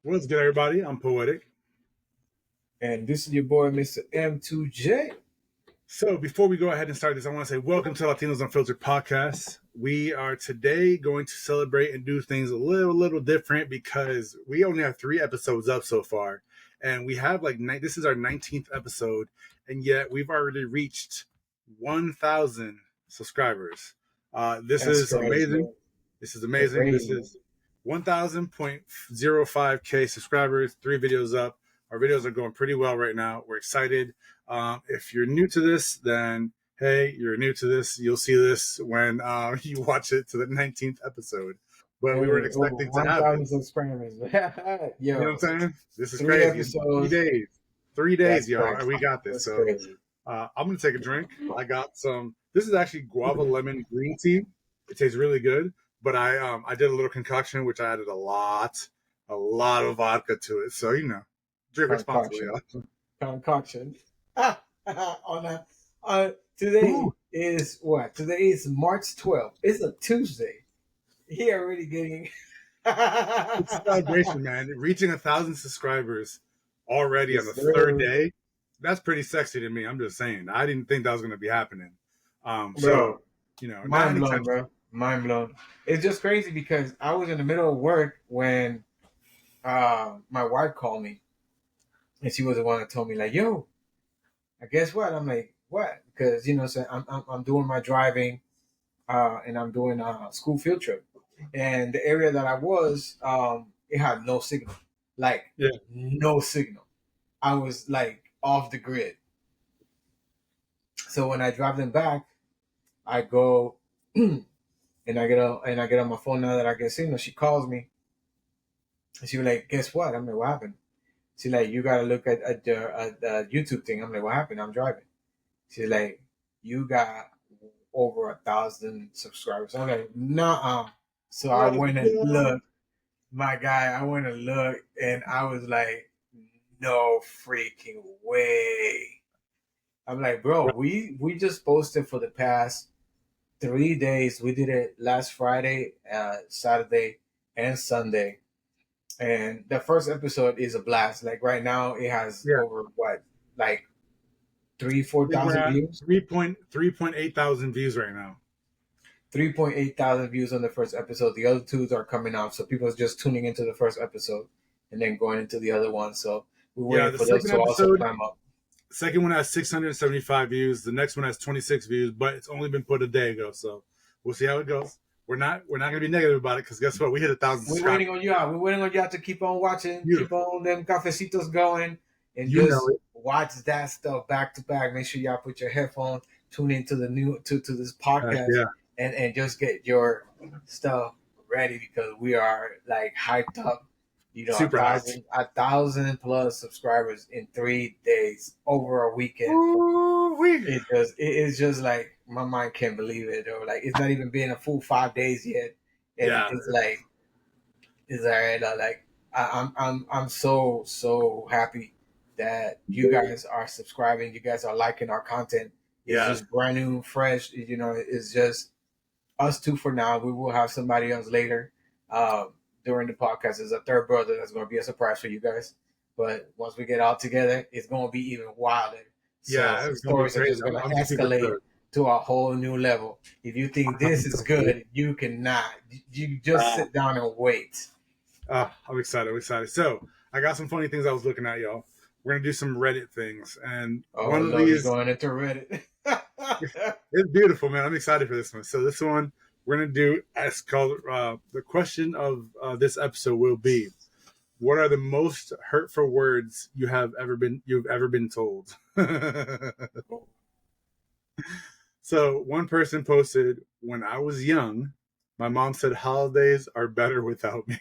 What's good, everybody? I'm Poetic. And this is your boy, Mr. M2J. So, before we go ahead and start this, I want to say welcome to Latinos Unfiltered podcast. We are today going to celebrate and do things a little different because we only have 3 episodes up so far, and we have this is our 19th episode, and yet we've already reached 1,000 subscribers. This That's is crazy. amazing. This is amazing. This Crazy. is 1,000.05K subscribers. 3 videos up. Our videos are going pretty well right now. We're excited. If you're new to this, then hey, you're new to this. You'll see this when you watch it to the 19th episode. But we weren't Hey, over expecting to have 1,000 this. subscribers. You know Yo, what I'm saying? This is three crazy. In three episodes. days. 3 days, That's y'all, and crazy. we got this. That's So crazy. I'm gonna take a drink. I got some. This is actually guava lemon green tea. It tastes really good. But I did a little concoction, which I added a lot of vodka to it. So drink responsibly, Concoction. y'all. Concoction. on that. Today Ooh, is what? Today is March 12th. It's a Tuesday. He already getting. it's a celebration, man. Reaching 1,000 subscribers already on Yes, the third sir. day. That's pretty sexy to me. I'm just saying. I didn't think that was going to be happening. So, Bro, not mind blown, anytime soon. bro. Mind blown. It's just crazy because I was in the middle of work when my wife called me, and she was the one that told me like, "Yo, I guess what?" I'm like, "What?" Because so I'm doing my driving, and I'm doing a school field trip, and the area that I was, it had no signal, like Yeah. no signal. I was like off the grid. So when I drive them back, I go and I get on my phone now that I get signal. She calls me and she was like, "Guess what?" I'm like, "What happened?" She's like, "You gotta look at the YouTube thing." I'm like, "What happened?" I'm driving. She's like, "You got over 1,000 subscribers." I'm like, "Nah." So I Let's went and go. looked, my guy. I went and looked, and I was like, "No freaking way!" I'm like, "Bro, we just posted for the past 3 days. We did it last Friday, Saturday, and Sunday. And the first episode is a blast. Like right now, it has Yeah. over what, like three, four I think we're thousand at views. 3.8 thousand views right now. 3.8 thousand views on the first episode. The other twos are coming out, so people are just tuning into the first episode and then going into the other one. So we're Yeah. waiting The for those second to also episode, climb up. second one has 675 views. The next one has 26 views, but it's only been put a day ago. So we'll see how it goes. We're not going to be negative about it because guess what? We hit 1,000 We're subscribers. waiting on y'all. We're waiting on y'all to keep on watching, keep Beautiful. on them cafecitos going, and You know just it. watch that stuff back to back. Make sure y'all put your headphones, tune into the new to this Heck podcast, yeah. and just get your stuff ready because we are like hyped up. A Super hyped. thousand, 1,000 plus subscribers in 3 days over a weekend. Ooh-wee. It is just like my mind can't believe it. Or like it's not even been a full 5 days yet, and Yeah. it's all right. I'm so happy that you guys are subscribing. You guys are liking our content. It's Yeah. just brand new, fresh. It's just us two for now. We will have somebody else later during the podcast. There's a third brother that's going to be a surprise for you guys. But once we get all together, it's going to be even wilder. So Yeah. the It's going to be stories are crazy. just going to I'm super escalate stoked. to a whole new level. If you think this is good, you cannot. You just sit down and wait. I'm excited. I'm excited. So I got some funny things I was looking at, y'all. We're gonna do some Reddit things, and Oh one of Lord, he these going into Reddit. is beautiful, man. I'm excited for this one. So this one we're gonna do. It's called the question of this episode will be: what are the most hurtful words you've ever been told? So one person posted, "When I was young, my mom said holidays are better without me."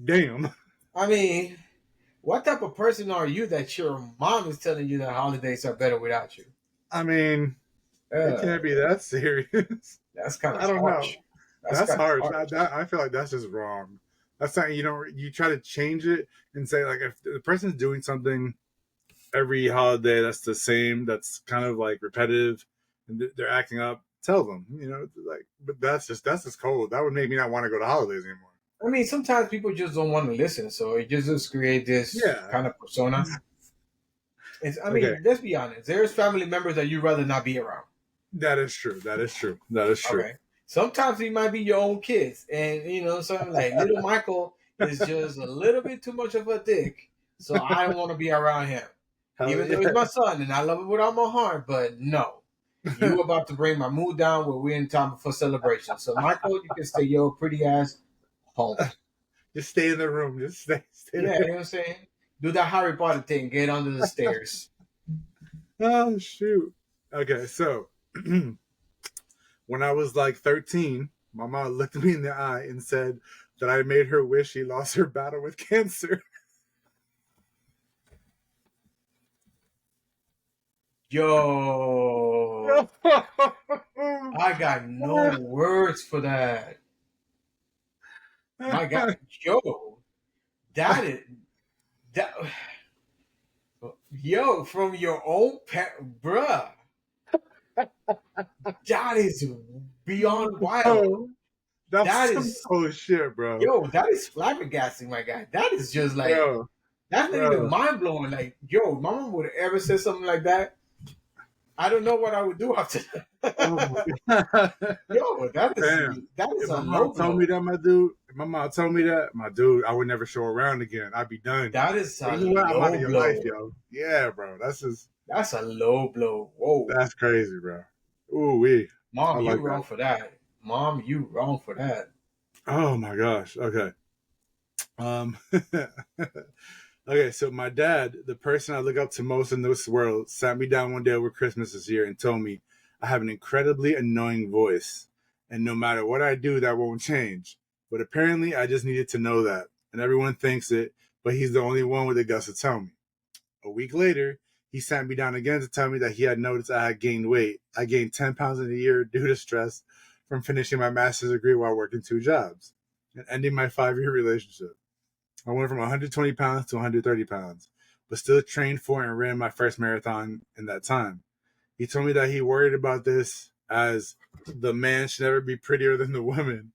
Damn. I mean, what type of person are you that your mom is telling you that holidays are better without you? I mean, it Uh, can't be that serious. that's kind of I don't know. harsh. That's That's kind of harsh. harsh. I feel like that's just wrong. That's not you try to change it and say like if the person's doing something every holiday that's the same, that's kind of like repetitive, and they're acting up. tell them, like, but that's just cold. That would make me not want to go to holidays anymore. I mean, sometimes people just don't want to listen, so it just create this Yeah. kind of persona. I Okay. mean, let's be honest. There's family members that you'd rather not be around. That is true. That is true. That is true. Okay. Sometimes they might be your own kids, and something like little Michael is just a little bit too much of a dick, so I don't want to be around him, Hell even though yeah. he's my son and I love him with all my heart. But no, you about to bring my mood down where we're in time for celebration. So Michael, you can stay your pretty ass home. Just stay in the room. Just stay Yeah, you there. know what I'm saying. Do that Harry Potter thing. Get under the stairs. Oh shoot. Okay, so when I was like 13, my mom looked me in the eye and said that I made her wish she lost her battle with cancer. Yo, I got no words for that. My God, yo, that is that. Yo, from your own pet, bruh. That is beyond wild. Oh, that's That some is, cold shit, bro. yo, that is flabbergasting, my guy. That is just like, Bro, that's not even bro. mind blowing. Like, yo, my mom would have ever said something like that. I don't know what I would do after Oh that. my god. Yo, Damn. that is If a my low mom told me blow. that, my dude, if my mom told me that, my dude, I would never show around again. I'd be done. That is But a you know what? I'm out low of your life, blow. yo. Yeah, bro. That's a low blow. Whoa. That's crazy, bro. Ooh wee. I Mom, you like wrong that. for that. Mom, you wrong for that. Oh my gosh. Okay. Um Okay, so my dad, the person I look up to most in this world, sat me down one day over Christmas this year and told me I have an incredibly annoying voice. And no matter what I do, that won't change. But apparently, I just needed to know that. And everyone thinks it, but he's the only one with the guts to tell me. A week later, he sat me down again to tell me that he had noticed I had gained weight. I gained 10 pounds in a year due to stress from finishing my master's degree while working two jobs and ending my 5-year relationship. I went from 120 pounds to 130 pounds, but still trained for and ran my first marathon in that time. He told me that he worried about this as the man should never be prettier than the woman.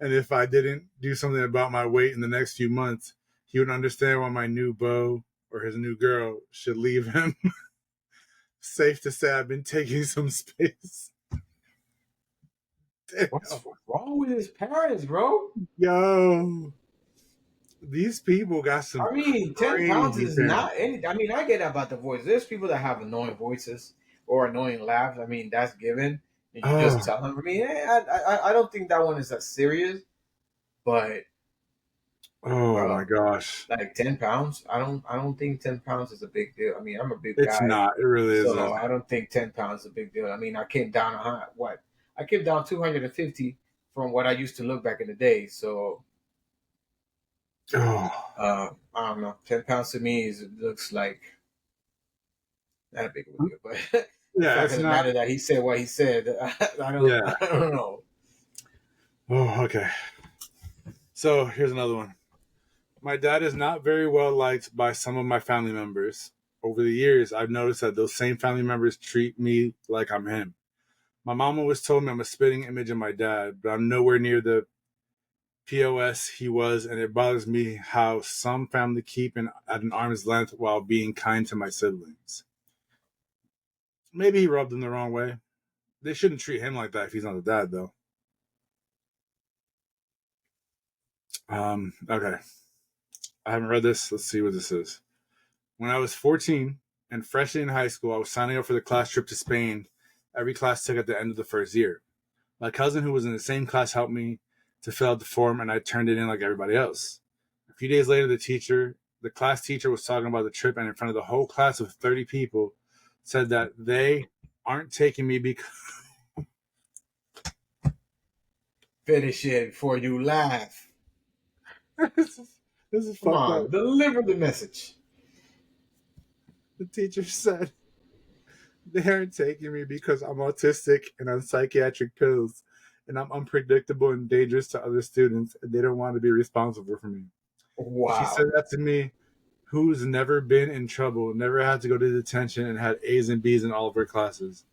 And if I didn't do something about my weight in the next few months, he would understand why my new beau or his new girl should leave him. Safe to say I've been taking some space. What's Damn. wrong with his parents, bro? Yo, these people got some I mean, 10 pounds crazy is parents. not any. I mean, I get about the voice. There's people that have annoying voices or annoying laughs. I mean, that's given. And you just Oh, tell them. I mean, I don't think that one is that serious. But, oh bro, my gosh. like 10 pounds, I don't think 10 pounds is a big deal. I mean, I'm a big It's guy, not. It really so isn't. I don't think 10 pounds is a big deal. I mean, I came down what? I came down 250 from what I used to look back in the day. So Oh, I don't know. 10 pounds to me looks like not a big of a deal, but the yeah, fact it's of the not. matter that he said what he said, I don't Yeah. I don't know. Oh, okay. So here's another one. My dad is not very well liked by some of my family members. Over the years, I've noticed that those same family members treat me like I'm him. My mom always told me I'm a spitting image of my dad, but I'm nowhere near the POS he was, and it bothers me how some family keep at an arm's length while being kind to my siblings. Maybe he rubbed them the wrong way. They shouldn't treat him like that if he's not the dad, though. Okay. I haven't read this. Let's see what this is. When I was 14 and freshly in high school, I was signing up for the class trip to Spain every class took at the end of the first year. My cousin, who was in the same class, helped me to fill out the form, and I turned it in like everybody else. A few days later, the class teacher, was talking about the trip, and in front of the whole class of 30 people, said that they aren't taking me because Finish it before you laugh. this is Come fucked up. on, deliver the message. The teacher said they aren't taking me because I'm autistic and on psychiatric pills, and I'm unpredictable and dangerous to other students, and they don't want to be responsible for me. She said Wow. that to me, who's never been in trouble, never had to go to detention, and had A's and B's in all of her classes.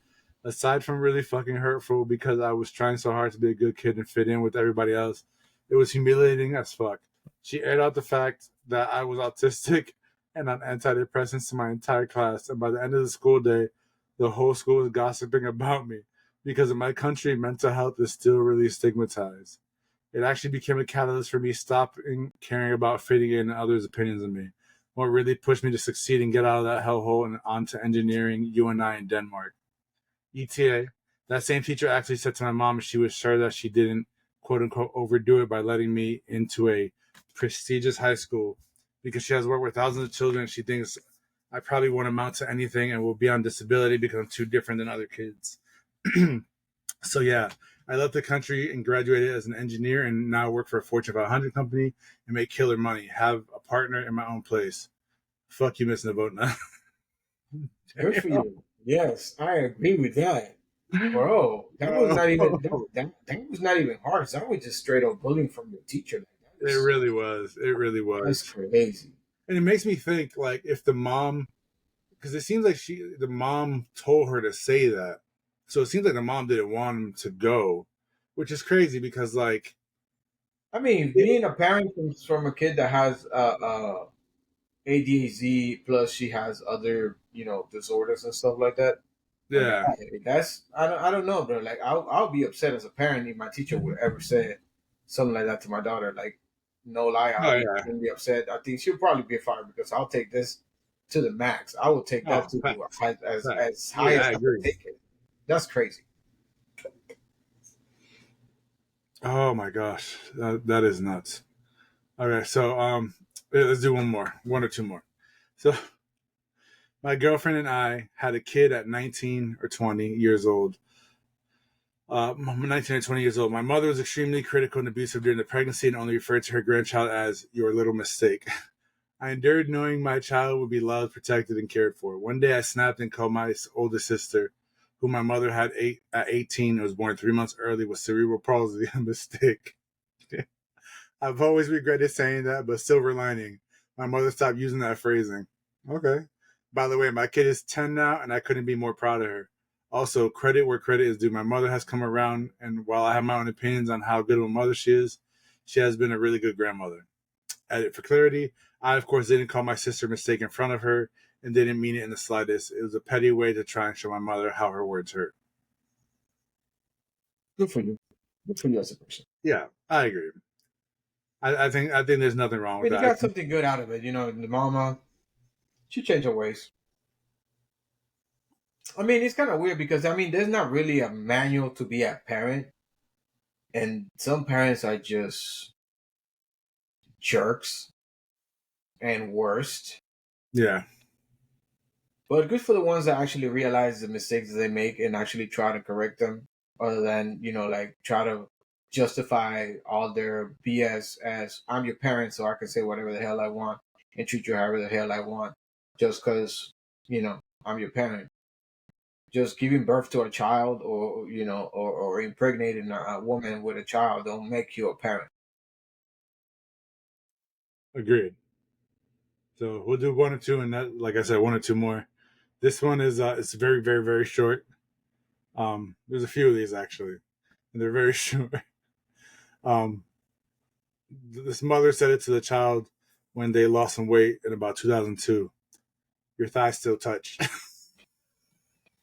Aside from really fucking hurtful because I was trying so hard to be a good kid and fit in with everybody else, it was humiliating as fuck. She aired out the fact that I was autistic and on antidepressants to my entire class, and by the end of the school day, the whole school was gossiping about me. Because in my country, mental health is still really stigmatized. It actually became a catalyst for me stopping caring about fitting in others' opinions of me. What really pushed me to succeed and get out of that hellhole and onto engineering, UNI in Denmark. ETA. That same teacher actually said to my mom she was sure that she didn't quote unquote overdo it by letting me into a prestigious high school because she has worked with thousands of children and she thinks I probably won't amount to anything and will be on disability because I'm too different than other kids. So yeah, I left the country and graduated as an engineer and now work for a Fortune 500 company and make killer money. Have a partner in my own place. Fuck you, missing the boat now. Good for you. Yes, I agree with that. Bro, that was not even that was not even harsh. That was just straight up bullying from your teacher. Like, It really was. It really that's was. crazy. And it makes me think like if the mom, because it seems like the mom told her to say that, so it seems like the mom didn't want him to go, which is crazy because like I mean, it, being a parent from a kid that has ADHD plus she has other disorders and stuff like that. I mean, yeah, that's I don't know, bro. Like I'll be upset as a parent if my teacher would ever say something like that to my daughter. Like no lie, oh I'll be yeah, extremely upset. I think she'll probably be fired because I'll take this to the max. I will take that oh to facts, as high yeah, as I I can agree. take it. That's crazy. Oh my gosh, that is nuts. Okay, so let's do one or two more. So my girlfriend and I had a kid at 19 or 20 years old. 19 or 20 years old. My mother was extremely critical and abusive during the pregnancy and only referred to her grandchild as your little mistake. I endured knowing my child would be loved, protected, and cared for. One day I snapped and called my older sister, who my mother had at 18 and was born 3 months early with cerebral palsy, a mistake. I've always regretted saying that, but silver lining. My mother stopped using that phrasing. Okay. By the way, my kid is 10 now, and I couldn't be more proud of her. Also, credit where credit is due. My mother has come around, and while I have my own opinions on how good of a mother she is, she has been a really good grandmother. Edit for clarity. I, of course, didn't call my sister a mistake in front of her and didn't mean it in the slightest. It was a petty way to try and show my mother how her words hurt. Good for you. Good for you as a person. Yeah, I agree. I think there's nothing wrong I with mean, you that. got something good out of it. The mama, she changed her ways. I mean, it's kind of weird because I mean, there's not really a manual to be a parent, and some parents are just jerks and worst. Yeah, But good for the ones that actually realize the mistakes that they make and actually try to correct them, other than like try to justify all their BS as I'm your parent, so I can say whatever the hell I want and treat you however the hell I want, just because I'm your parent. Just giving birth to a child, or or impregnating a woman with a child, don't make you a parent. agreed. So we'll do one or two, and that, like I said, one or two more. This one is it's very, very, very short. There's a few of these actually, and they're very short. Um, this mother said it to the child when they lost some weight in about 2002. Your thighs still touch.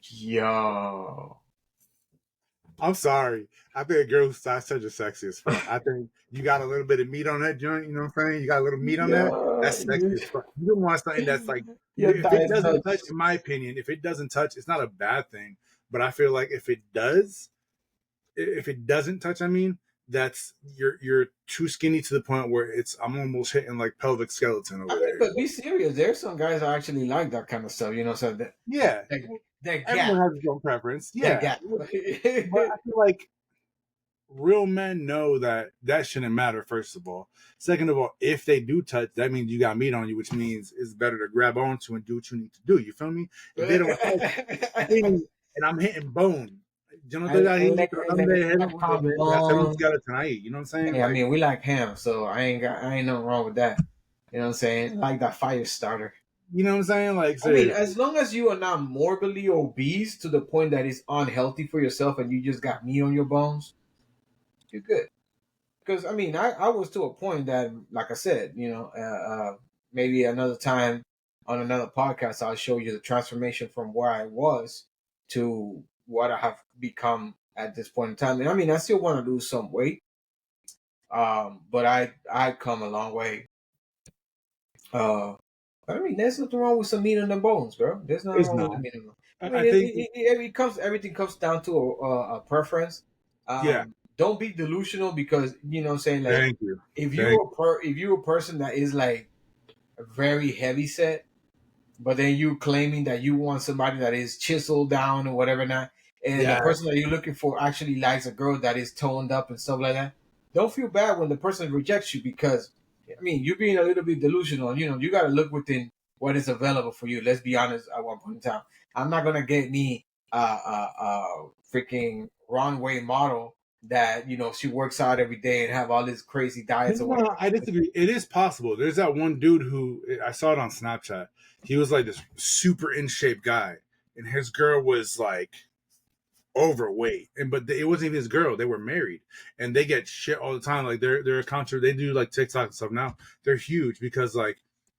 Yo, I'm sorry. I think a girl whose thighs touch is sexy as fuck. I think you got a little bit of meat on that joint. You know what I'm saying? You got a little meat on that. yo, That's sexy as fuck. You don't want something that's like, your if it thighs doesn't touch. touch, in my opinion, if it doesn't touch, it's not a bad thing. But I feel like if it does, if it doesn't touch, I mean, that's you're too skinny to the point where I'm almost hitting like pelvic skeleton I over mean, there. but be serious. There's some guys that actually like that kind of stuff. So Yeah, that, that everyone gap, has his own preference. that Yeah, gap. but I feel like real men know that that shouldn't matter. First of all, second of all, if they do touch, that means you got meat on you, which means it's better to grab onto and do what you need to do. You feel me? If they don't touch, skinny, and I'm hitting bone. Yo no estoy ahí tratando de de hacer un skeleton ahí. You know what I'm saying? Hey, I Like, mean, we like ham, so I ain't nothing wrong with that. You know what I'm saying? Like that fire starter. You know what I'm saying? Like I mean, seriously. as long as you are not morbidly obese to the point that is unhealthy for yourself and you just got meat on your bones, you're good. Because I mean, I was to a point that, like I said, maybe another time on another podcast, I'll show you the transformation from where I was to what I have become at this point in time. And I mean, I still want to lose some weight, but I come a long way. Uh, I mean, there's nothing wrong with some meat on the bones, bro. There's nothing It's wrong with not. the meat on the bones. I I mean, think it comes everything comes down to a preference. yeah. Don't be delusional because what I'm saying, like, Thank you. if Thank you're a person that is like very heavy set, but then you claiming that you want somebody that is chiseled down or whatever not, you. and the Yeah. person that you're looking for actually likes a girl that is toned up and stuff like that, don't feel bad when the person rejects you because I mean you're being a little bit delusional. You got to look within what is available for you. Let's be honest. At one point in time, I'm not gonna get me freaking runway model that she works out every day and have all these crazy diets or No, whatever. I disagree. It is possible. There's that one dude who I saw it on Snapchat. He was like this super in shape guy, and his girl was like overweight, and but it wasn't even his girl. They were married, and they get shit all the time. Like they're a concert. They do like TikTok and stuff now. They're huge because like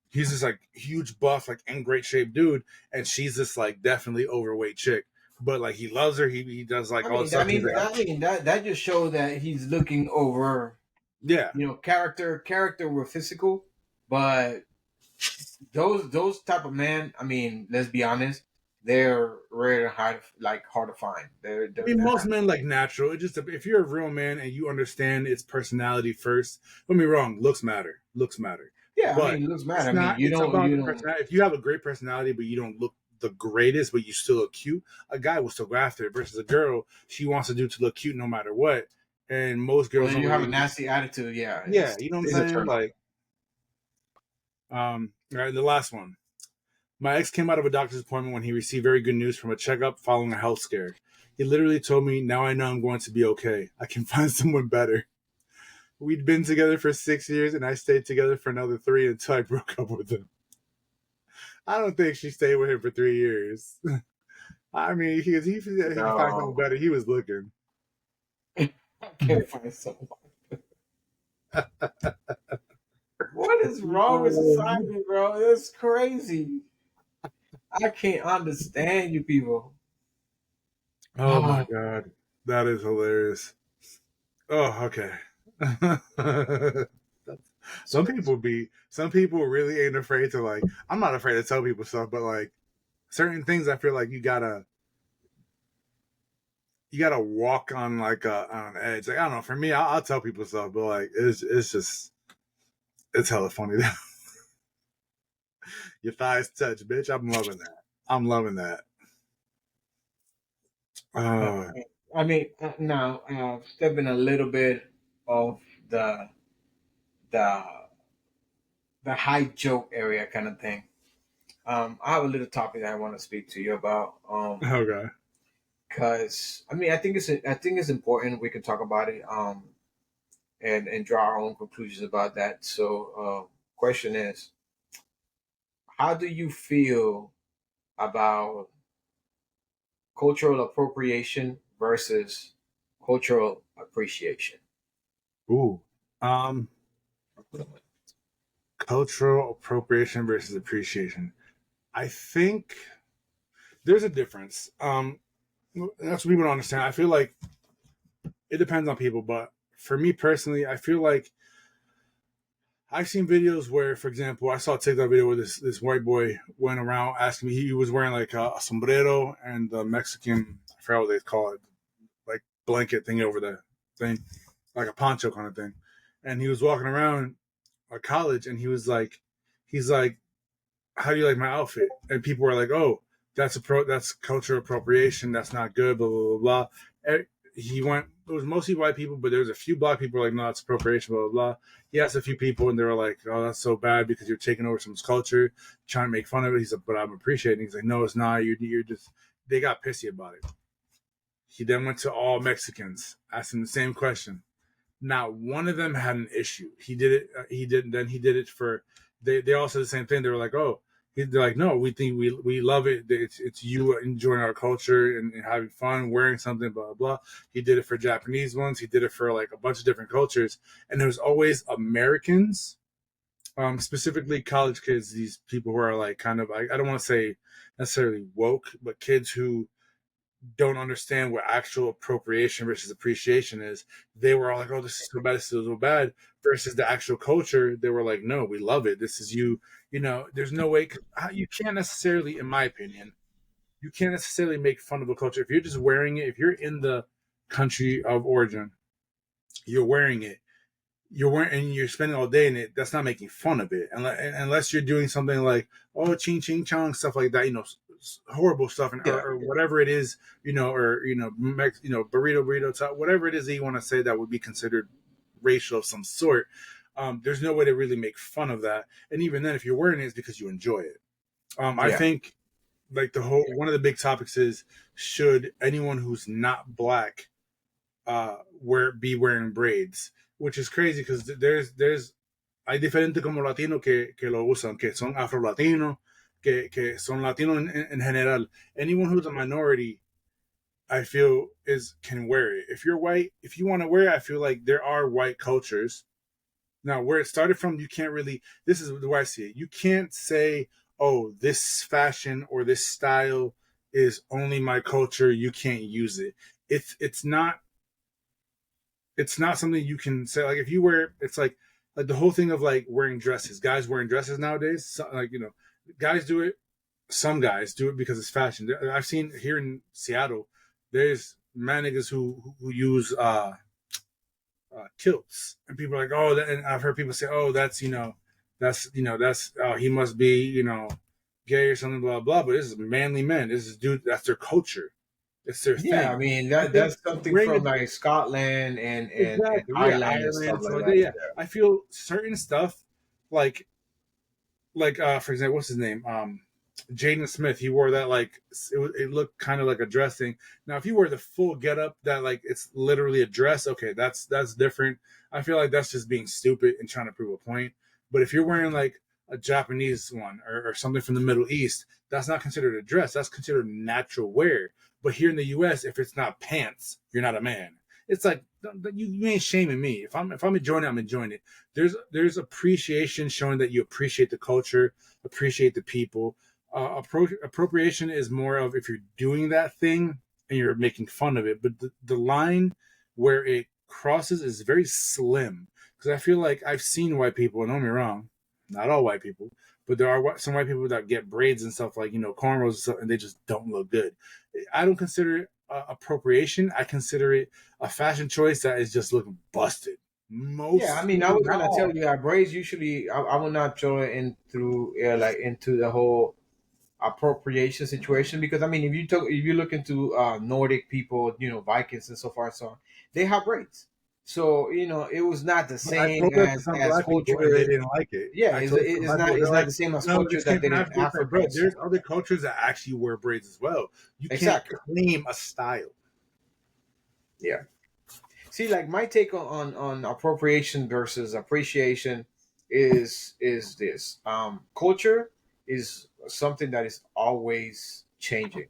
he's this like huge buff, like in great shape dude, and she's this like definitely overweight chick. But like he loves her. He does like I all the mean, I stuff. He's mean, like, I mean that just shows that he's looking over, yeah, character with physical. But those type of men, I mean, let's be honest, they're rare and hard to find. I mean, They're most not. men like natural. It just if you're a real man and you understand its personality first. Don't be wrong, looks matter. Looks matter, Yeah, I but mean, looks matter. it's I mean, not. It's about you the don't. personality. If you have a great personality but you don't look the greatest, but you still look cute, a guy will still go after it. Versus a girl, she wants to do to look cute no matter what. And most Well, girls don't you have a really. nasty attitude. Yeah, Yeah, you know what I'm it's a saying. turn off. Like, all right, the last one. My ex came out of a doctor's appointment when he received very good news from a checkup following a health scare. He literally told me, "Now I know I'm going to be okay. I can find someone better." We'd been together for 6 years, and I stayed together for another 3 until I broke up with him. I don't think she stayed with him for 3 years. I mean, he could find someone No, better. He was looking. I can't find someone. What is wrong with society, bro? It's crazy. I can't understand you people. Oh my god, that is hilarious. Oh, okay. Some people really ain't afraid to like. I'm not afraid to tell people stuff, but like certain things, I feel like you gotta walk on like on an edge. Like I don't know. For me, I'll tell people stuff, but like it's just it's hella funny. Your thighs touch, bitch. I'm loving that. I'm loving that. Uh, Uh, I mean, now stepping a little bit of the the the high joke area kind of thing. I have a little topic that I want to speak to you about. okay. Because I mean, I think it's important we can talk about it. And draw our own conclusions about that. So, question is, how do you feel about cultural appropriation versus cultural appreciation? Ooh. Um, cultural appropriation versus appreciation. I think there's a difference. That's what people don't understand. I feel like it depends on people, but for me personally, I feel like I've seen videos where, for example, I saw a TikTok video where this white boy went around asking me. He was wearing like a sombrero and the Mexican, I forgot what they call it, like blanket thing over the thing, like a poncho kind of thing. And he was walking around a college, and he's like, "How do you like my outfit?" And people were like, "Oh, that's cultural appropriation. That's not good." Blah blah blah blah. He went. It was mostly white people, but there was a few black people who were like, "No, it's appropriation." Blah blah blah. He asked a few people, and they were like, "Oh, that's so bad because you're taking over someone's culture, trying to make fun of it." He said, "But I'm appreciating." He's like, "No, it's not. You're just." They got pissy about it. He then went to all Mexicans, asking the same question. Not one of them had an issue. He did it. He did. Then he did it for. They all said the same thing. They were like, "Oh." They're like, no, we think we love it. It's you enjoying our culture and having fun, wearing something, blah blah blah. He did it for Japanese ones. He did it for like a bunch of different cultures, and there's always Americans, specifically college kids. These people who are like kind of I don't want to say necessarily woke, but kids who don't understand what actual appropriation versus appreciation is. They were all like, "Oh, this is so bad, this is so bad." Versus the actual culture, they were like, "No, we love it. This is you." You know, there's no way you can't necessarily, in my opinion, you can't necessarily make fun of a culture if you're just wearing it. If you're in the country of origin, you're wearing it. You're wearing and you're spending all day in it. That's not making fun of it, unless you're doing something like ching ching chong stuff like that. You know, horrible stuff, and Yeah, or whatever it is. You know, or burrito burrito whatever it is that you want to say that would be considered racial of some sort. There's no way to really make fun of that, and even then, if you're wearing it, it's because you enjoy it. I yeah, think like the whole one of the big topics is should anyone who's not black wearing braids, which is crazy because there's hay diferentes como latinos que lo usan, que son afro latinos, que son latinos en general. Anyone who's a minority, I feel is can wear it. If you're white, if you want to wear it, I feel like there are white cultures. Now, where it started from, you can't really. This is the way I see it. You can't say, "Oh, this fashion or this style is only my culture. You can't use it." It's not something you can say. Like if you wear, it's like the whole thing of like wearing dresses. Guys wearing dresses nowadays, so, like guys do it. Some guys do it because it's fashion. I've seen here in Seattle, there's man niggas who use kilts, and people are like, oh, and I've heard people say, oh, that's he must be gay or something, blah blah. But this is manly men. This is dude. That's their culture. It's their yeah. I thing. mean I think that's something wearing a from like Scotland and exactly, yeah, Ireland and Ireland stuff and stuff like like that. that. Yeah, I feel certain stuff like for example, what's his name? Jaden Smith. He wore that like it looked kind of like a dress thing. Now, if you wear the full getup that like it's literally a dress, okay, that's different. I feel like that's just being stupid and trying to prove a point. But if you're wearing like a Japanese one or something from the Middle East, that's not considered a dress. That's considered natural wear. But here in the U.S., if it's not pants, you're not a man. It's like you ain't shaming me. If I'm enjoying it, I'm enjoying it. There's appreciation showing that you appreciate the culture, appreciate the people. Appropriation is more of if you're doing that thing and you're making fun of it, but the line where it crosses is very slim. Because I feel like I've seen white people, and don't get me wrong, not all white people, but there are some white people that get braids and stuff like cornrows and stuff, and they just don't look good. I don't consider it appropriation. I consider it a fashion choice that is just looking busted. Yeah, I Most mean, I people, was not gonna tell all. you, braids usually I will not throw it in through like into the whole appropriation situation because I mean, if you look into Nordic people, Vikings and so far and so on, they have braids. So it was not the But I same told that to some as black people and they culture. didn't like it. Yeah, I told some black people, it's they're not like, the same as no, culture this that came from did in Africa. It's like, Africa bro, and so there's on. other cultures that actually wear braids as well. You can't Exactly. claim a style. Yeah. See, like my take on appropriation versus appreciation is this. Culture is something that is always changing.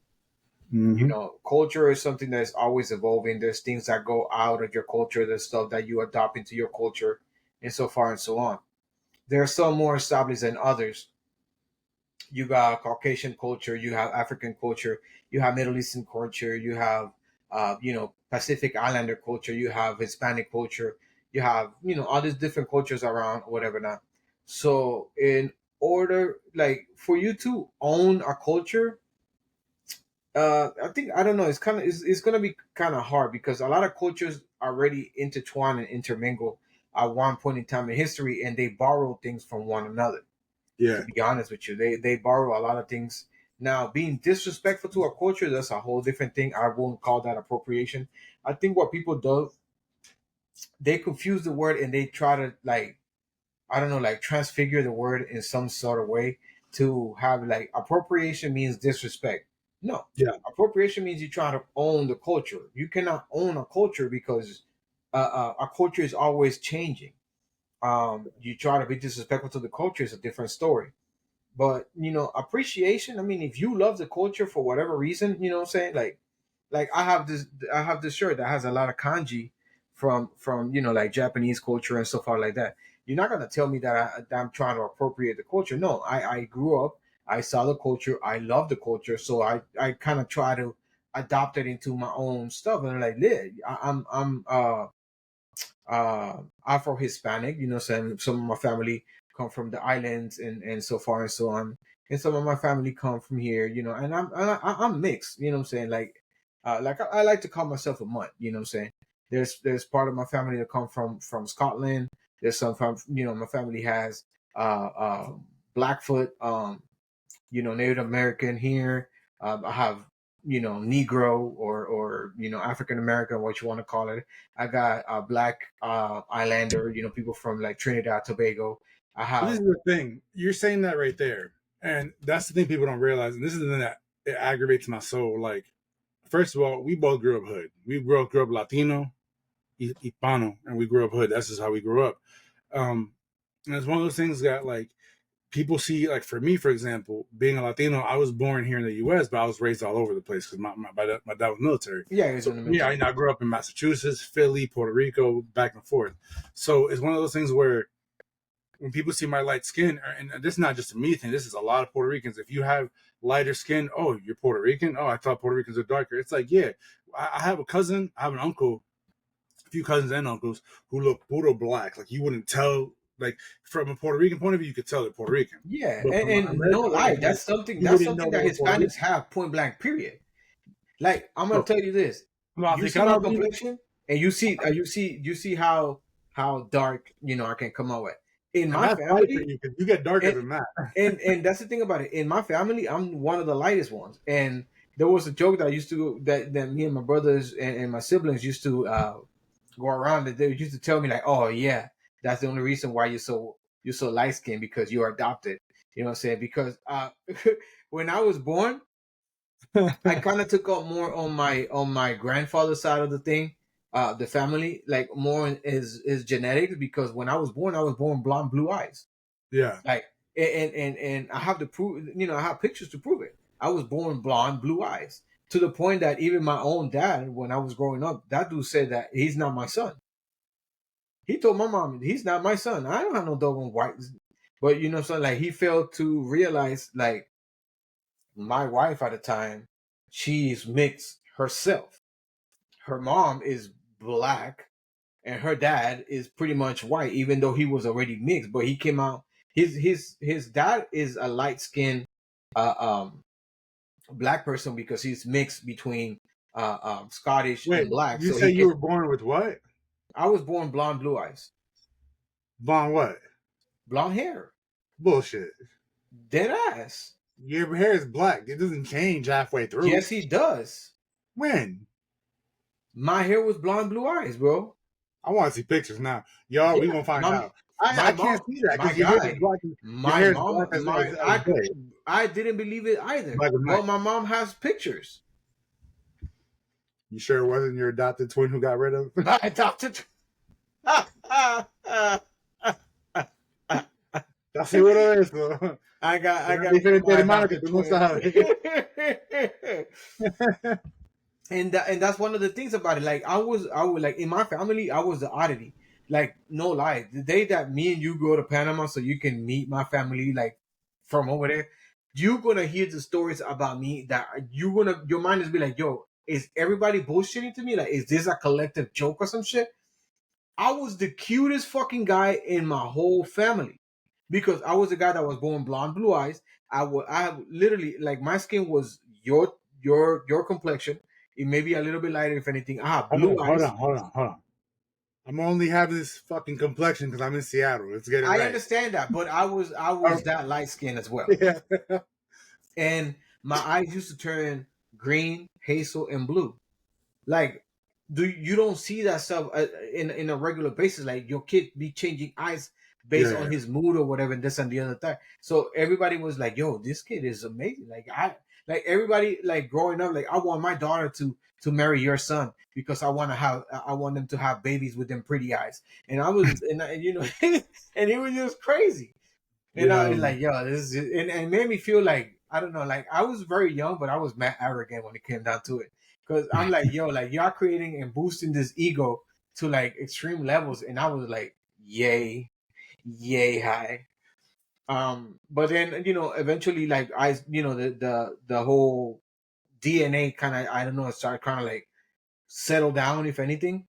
Mm-hmm. Culture is something that is always evolving. There's things that go out of your culture. There's stuff that you adopt into your culture, and so far and so on. There are some more established than others. You got Caucasian culture, you have African culture, you have Middle Eastern culture, you have Pacific Islander culture, you have Hispanic culture, you have all these different cultures around whatever not. So in order like for you to own a culture, I think I don't know. It's gonna be kind of hard because a lot of cultures already intertwine and intermingle at one point in time in history, and they borrow things from one another. To Yeah. be honest with you, they borrow a lot of things. Now, being disrespectful to a culture, that's a whole different thing. I won't call that appropriation. I think what people do, they confuse the word and they try to like I don't know, like transfigure the word in some sort of way to have like appropriation means disrespect. No, Yeah. appropriation means you try to own the culture. You cannot own a culture because a culture is always changing. You try to be disrespectful to the culture is a different story. But appreciation. I mean, if you love the culture for whatever reason, what I'm saying, like I have this shirt that has a lot of kanji from like Japanese culture and so far like that. You're not gonna tell me that I'm trying to appropriate the culture. No, I grew up, I saw the culture, I love the culture, so I kind of try to adopt it into my own stuff. And like, yeah, I'm Afro Hispanic. Saying some of my family come from the islands and so far and so on, and some of my family come from here. And I'm mixed. You know what I'm saying? Like I like to call myself a mutt. You know what I'm saying? There's part of my family that come from Scotland. There's some from my family has Blackfoot, Native American here. I have Negro or African American, what you want to call it. I got a black Islander, people from like Trinidad, Tobago. I But this have is the thing. You're saying that right there. And that's the thing people don't realize. And this is the thing that it aggravates my soul. Like, first of all, we both grew up hood. We grew up Latino, Hispano, and we grew up hood. That's just how we grew up. And it's one of those things that, like, people see, like, for me, for example, being a Latino, I was born here in the U.S., but I was raised all over the place because my dad was military. yeah, he's So in the for me, military. I grew up in Massachusetts, Philly, Puerto Rico, back and forth. So it's one of those things where when people see my light skin, and this is not just a me thing, this is a lot of Puerto Ricans. If you have lighter skin, oh, you're Puerto Rican? Oh, I thought Puerto Ricans are darker. It's like, yeah, I have a cousin, I have an uncle, a few cousins and uncles who look puro black. Like you wouldn't tell, like from a Puerto Rican point of view, you could tell they're Puerto Rican. Yeah, But from an and no American point lie, of view, that's something you that's wouldn't know something they that were Puerto Hispanics Rican. have, point blank. Period. Like I'm gonna No, tell you this: no, you see my Africano, believe it. complexion, and you see how dark I can come out with. In And my that's light for family, you because you get darker and than that. and that's the thing about it. In my family, I'm one of the lightest ones. And there was a joke that I used to that me and my brothers and my siblings used to go around. That they used to tell me like, "Oh yeah, that's the only reason why you're so light skinned because you're adopted." You know what I'm saying? Because when I was born, I kind of took up more on my grandfather's side of the thing, the family, like more in his genetics. Because when I was born blonde, blue eyes. Yeah. Like, and I have to prove, I have pictures to prove it. I was born blonde, blue eyes, to the point that even my own dad, when I was growing up, that dude said that he's not my son. He told my mom he's not my son. I don't have no dog on white. But so like he failed to realize like my wife at the time, she's mixed herself. Her mom is black and her dad is pretty much white, even though he was already mixed. But he came out. His dad is a light skinned uh, um, black person because he's mixed between Scottish Wait, and black. you So say he you can. were born with what? I was born blonde, blue eyes, Von what? blonde hair, Bullshit. dead ass. Your hair is black. It doesn't change halfway through. Yes, he does. When? My hair was blonde, blue eyes, bro. I want to see pictures now. Y'all, we Yeah, gonna find my out. my I can't mom, see that my because your hair is guy, black. Your my hair is black mom, my as day, I didn't believe it either. black as night. But my mom has pictures. You sure it wasn't your adopted twin who got rid of? I adopted. I Ya seguro de eso. got Era one of diferente my hermano que adopted tú no twins. sabes. And that's one of the things about it. Like I was like in my family, I was the oddity. Like no lie, the day that me and you go to Panama so you can meet my family, like from over there, you're gonna hear the stories about me that your mind is be like, yo, is everybody bullshitting to me? Like, is this a collective joke or some shit? I was the cutest fucking guy in my whole family because I was the guy that was born blonde, blue eyes. I have literally like my skin was your complexion. It may be a little bit lighter if anything. I have blue eyes. Hold on. I'm only having this fucking complexion because I'm in Seattle. Let's get it I right. understand that, but I was that light skin as well. Yeah. And my eyes used to turn green, hazel, and blue. Like, you don't see that stuff in a regular basis. Like your kid be changing eyes based Yeah. on his mood or whatever, and this and the other thing. So everybody was like, "Yo, this kid is amazing." Like everybody like growing up, like I want my daughter to marry your son because I want them to have babies with them pretty eyes. And I was and, I, and it was just crazy. And When I was like, yo, this is, and it made me feel like, I don't know, like I was very young, but I was mad arrogant when it came down to it. Cause I'm like, yo, like y'all creating and boosting this ego to like extreme levels. And I was like, yay, yay high. But then, eventually like the whole DNA kind of, I don't know, it started kind of like settle down, if anything.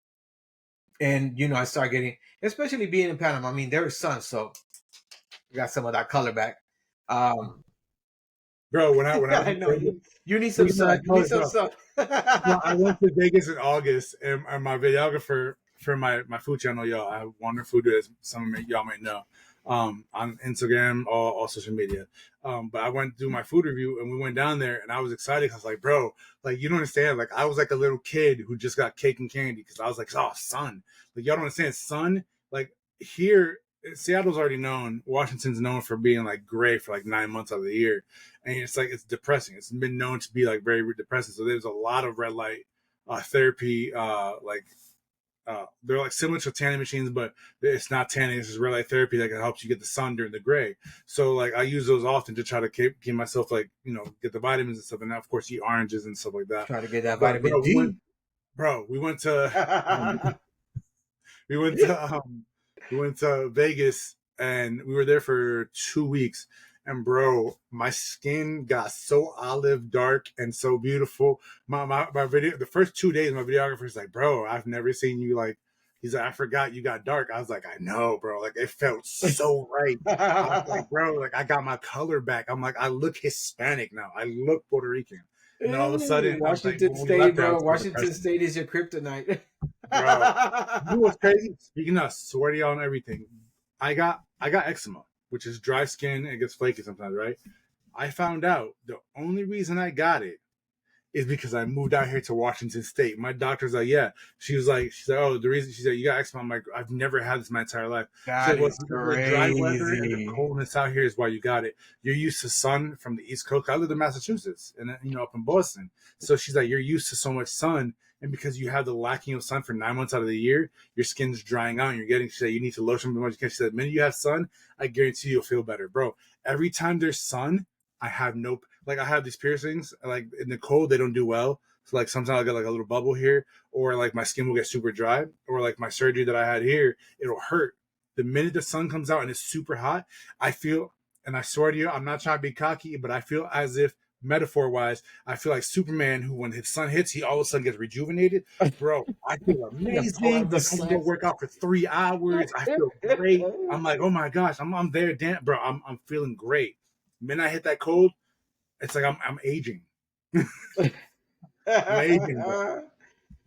And, I started getting, especially being in Panama, I mean, they're sun, so we got some of that color back. Um, bro, when I was I in know Vegas, you need some speaking of sun. that You need color, some bro, sun. bro, I went to Vegas in August, and my videographer for my food channel, y'all, I have Wonder Food, as some of y'all might know, on Instagram, all social media. But I went to do my food review, and we went down there, and I was excited. I was like, bro, like you don't understand. Like I was like a little kid who just got cake and candy because I was like, oh, sun. Like y'all don't understand, sun. Like here, Seattle's already known. Washington's known for being like gray for like 9 months out of the year, and it's like it's depressing. It's been known to be like very depressing. So there's a lot of red light therapy, they're like similar to tanning machines, but it's not tanning. It's just red light therapy that helps you get the sun during the gray. So like I use those often to try to keep myself like get the vitamins and stuff, and now, of course eat oranges and stuff like that. Try to get that But vitamin D. we went to we went to we went to Vegas and we were there for 2 weeks. And bro, my skin got so olive dark and so beautiful. My video, the first 2 days, my videographer's like, bro, I've never seen you like. He's like, I forgot you got dark. I was like, I know, bro. Like it felt so right. I was like, bro, like I got my color back. I'm like, I look Hispanic now. I look Puerto Rican. And then all of a sudden, I was like, Washington when we State, left there, I bro. was so Washington depressed. State is your kryptonite. Bro, you know what's crazy? Speaking of, swear to y'all on everything, I got eczema, which is dry skin. It gets flaky sometimes, right? I found out the only reason I got it is because I moved out here to Washington State. My doctor's like, yeah. She's like, oh, the reason she said you got eczema. I'm like, I've never had this my entire life. She That said, well, it's is because of the dry weather and the crazy. coldness out here is why you got it. You're used to sun from the East Coast. I lived in Massachusetts and up in Boston. So she's like, you're used to so much sun. And because you have the lacking of sun for 9 months out of the year, your skin's drying out and you're getting, she said, you need to lotion as much as you can. She said, the minute you have sun, I guarantee you'll feel better. Bro, every time there's sun, I have no, like, I have these piercings, like in the cold, they don't do well. So like sometimes I get like a little bubble here, or like my skin will get super dry, or like my surgery that I had here, it'll hurt. The minute the sun comes out and it's super hot, I feel, and I swear to you, I'm not trying to be cocky, but I feel as if, metaphor wise, I feel like Superman, who when his sun hits, he all of a sudden gets rejuvenated. Bro, I feel The power amazing. of the Like I can go sun. work out for 3 hours. I feel great. I'm like, oh my gosh, I'm there, damn, bro. I'm feeling great. The minute I hit that cold, it's like I'm aging. I'm aging, bro.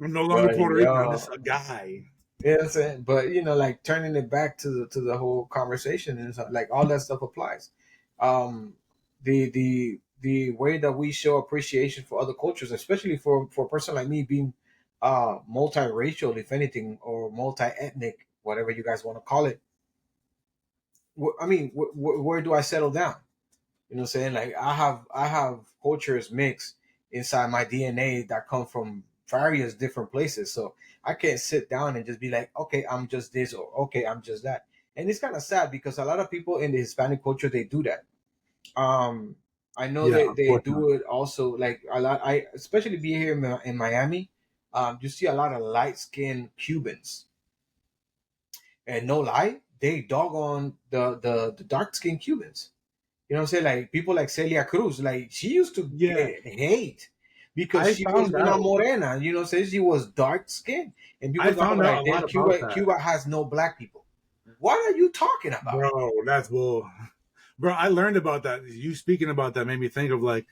I'm no longer But Puerto Rican. I'm yo, just a guy. you know what I'm saying? But like turning it back to the whole conversation and stuff, like all that stuff applies. Um, the way that we show appreciation for other cultures, especially for a person like me being multiracial, if anything, or multi-ethnic, whatever you guys want to call it. I mean, where do I settle down? You know what I'm saying? Like I have cultures mixed inside my DNA that come from various different places. So I can't sit down and just be like, okay, I'm just this, or okay, I'm just that. And it's kind of sad because a lot of people in the Hispanic culture they do that. Um I know Yeah, they do unfortunately. it also, like a lot. I especially being here in Miami, you see a lot of light skinned Cubans, and no lie, they dog on the dark skinned Cubans. You know what I'm saying? Like people like Celia Cruz, like she used to Yeah, get hate because I she was found una out. morena. You know, saying she was dark skinned, and I people talking found about out a like, lot damn, about Cuba, that, Cuba has no black people. What are you talking about? bro. That's bull, bro. I learned about that. You speaking about that made me think of like,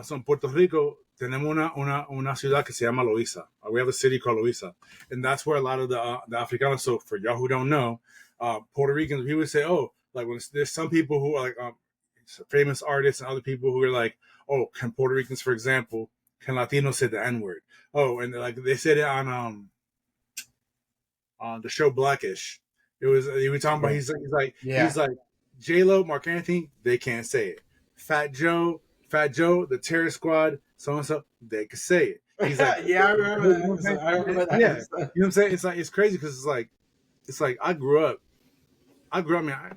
so in Puerto Rico tenemos una ciudad que se llama Loíza. We have a city called Loíza, and that's where a lot of the Africanos. So for y'all who don't know, Puerto Ricans, we would say, oh, like when there's some people who are like famous artists and other people who are like, oh, can Puerto Ricans, for example, can Latinos say the N word? Oh, and like they said it on the show Blackish. It was he was talking about Yeah, he's yeah, like J Lo, Mark Anthony, they can't say it. Fat Joe, the Terror Squad, so and so, they can say it. He's like, yeah. I you remember know what I'm that. So saying? I remember that. Yeah, you know what I'm saying? It's like it's crazy because it's like I grew up. Man.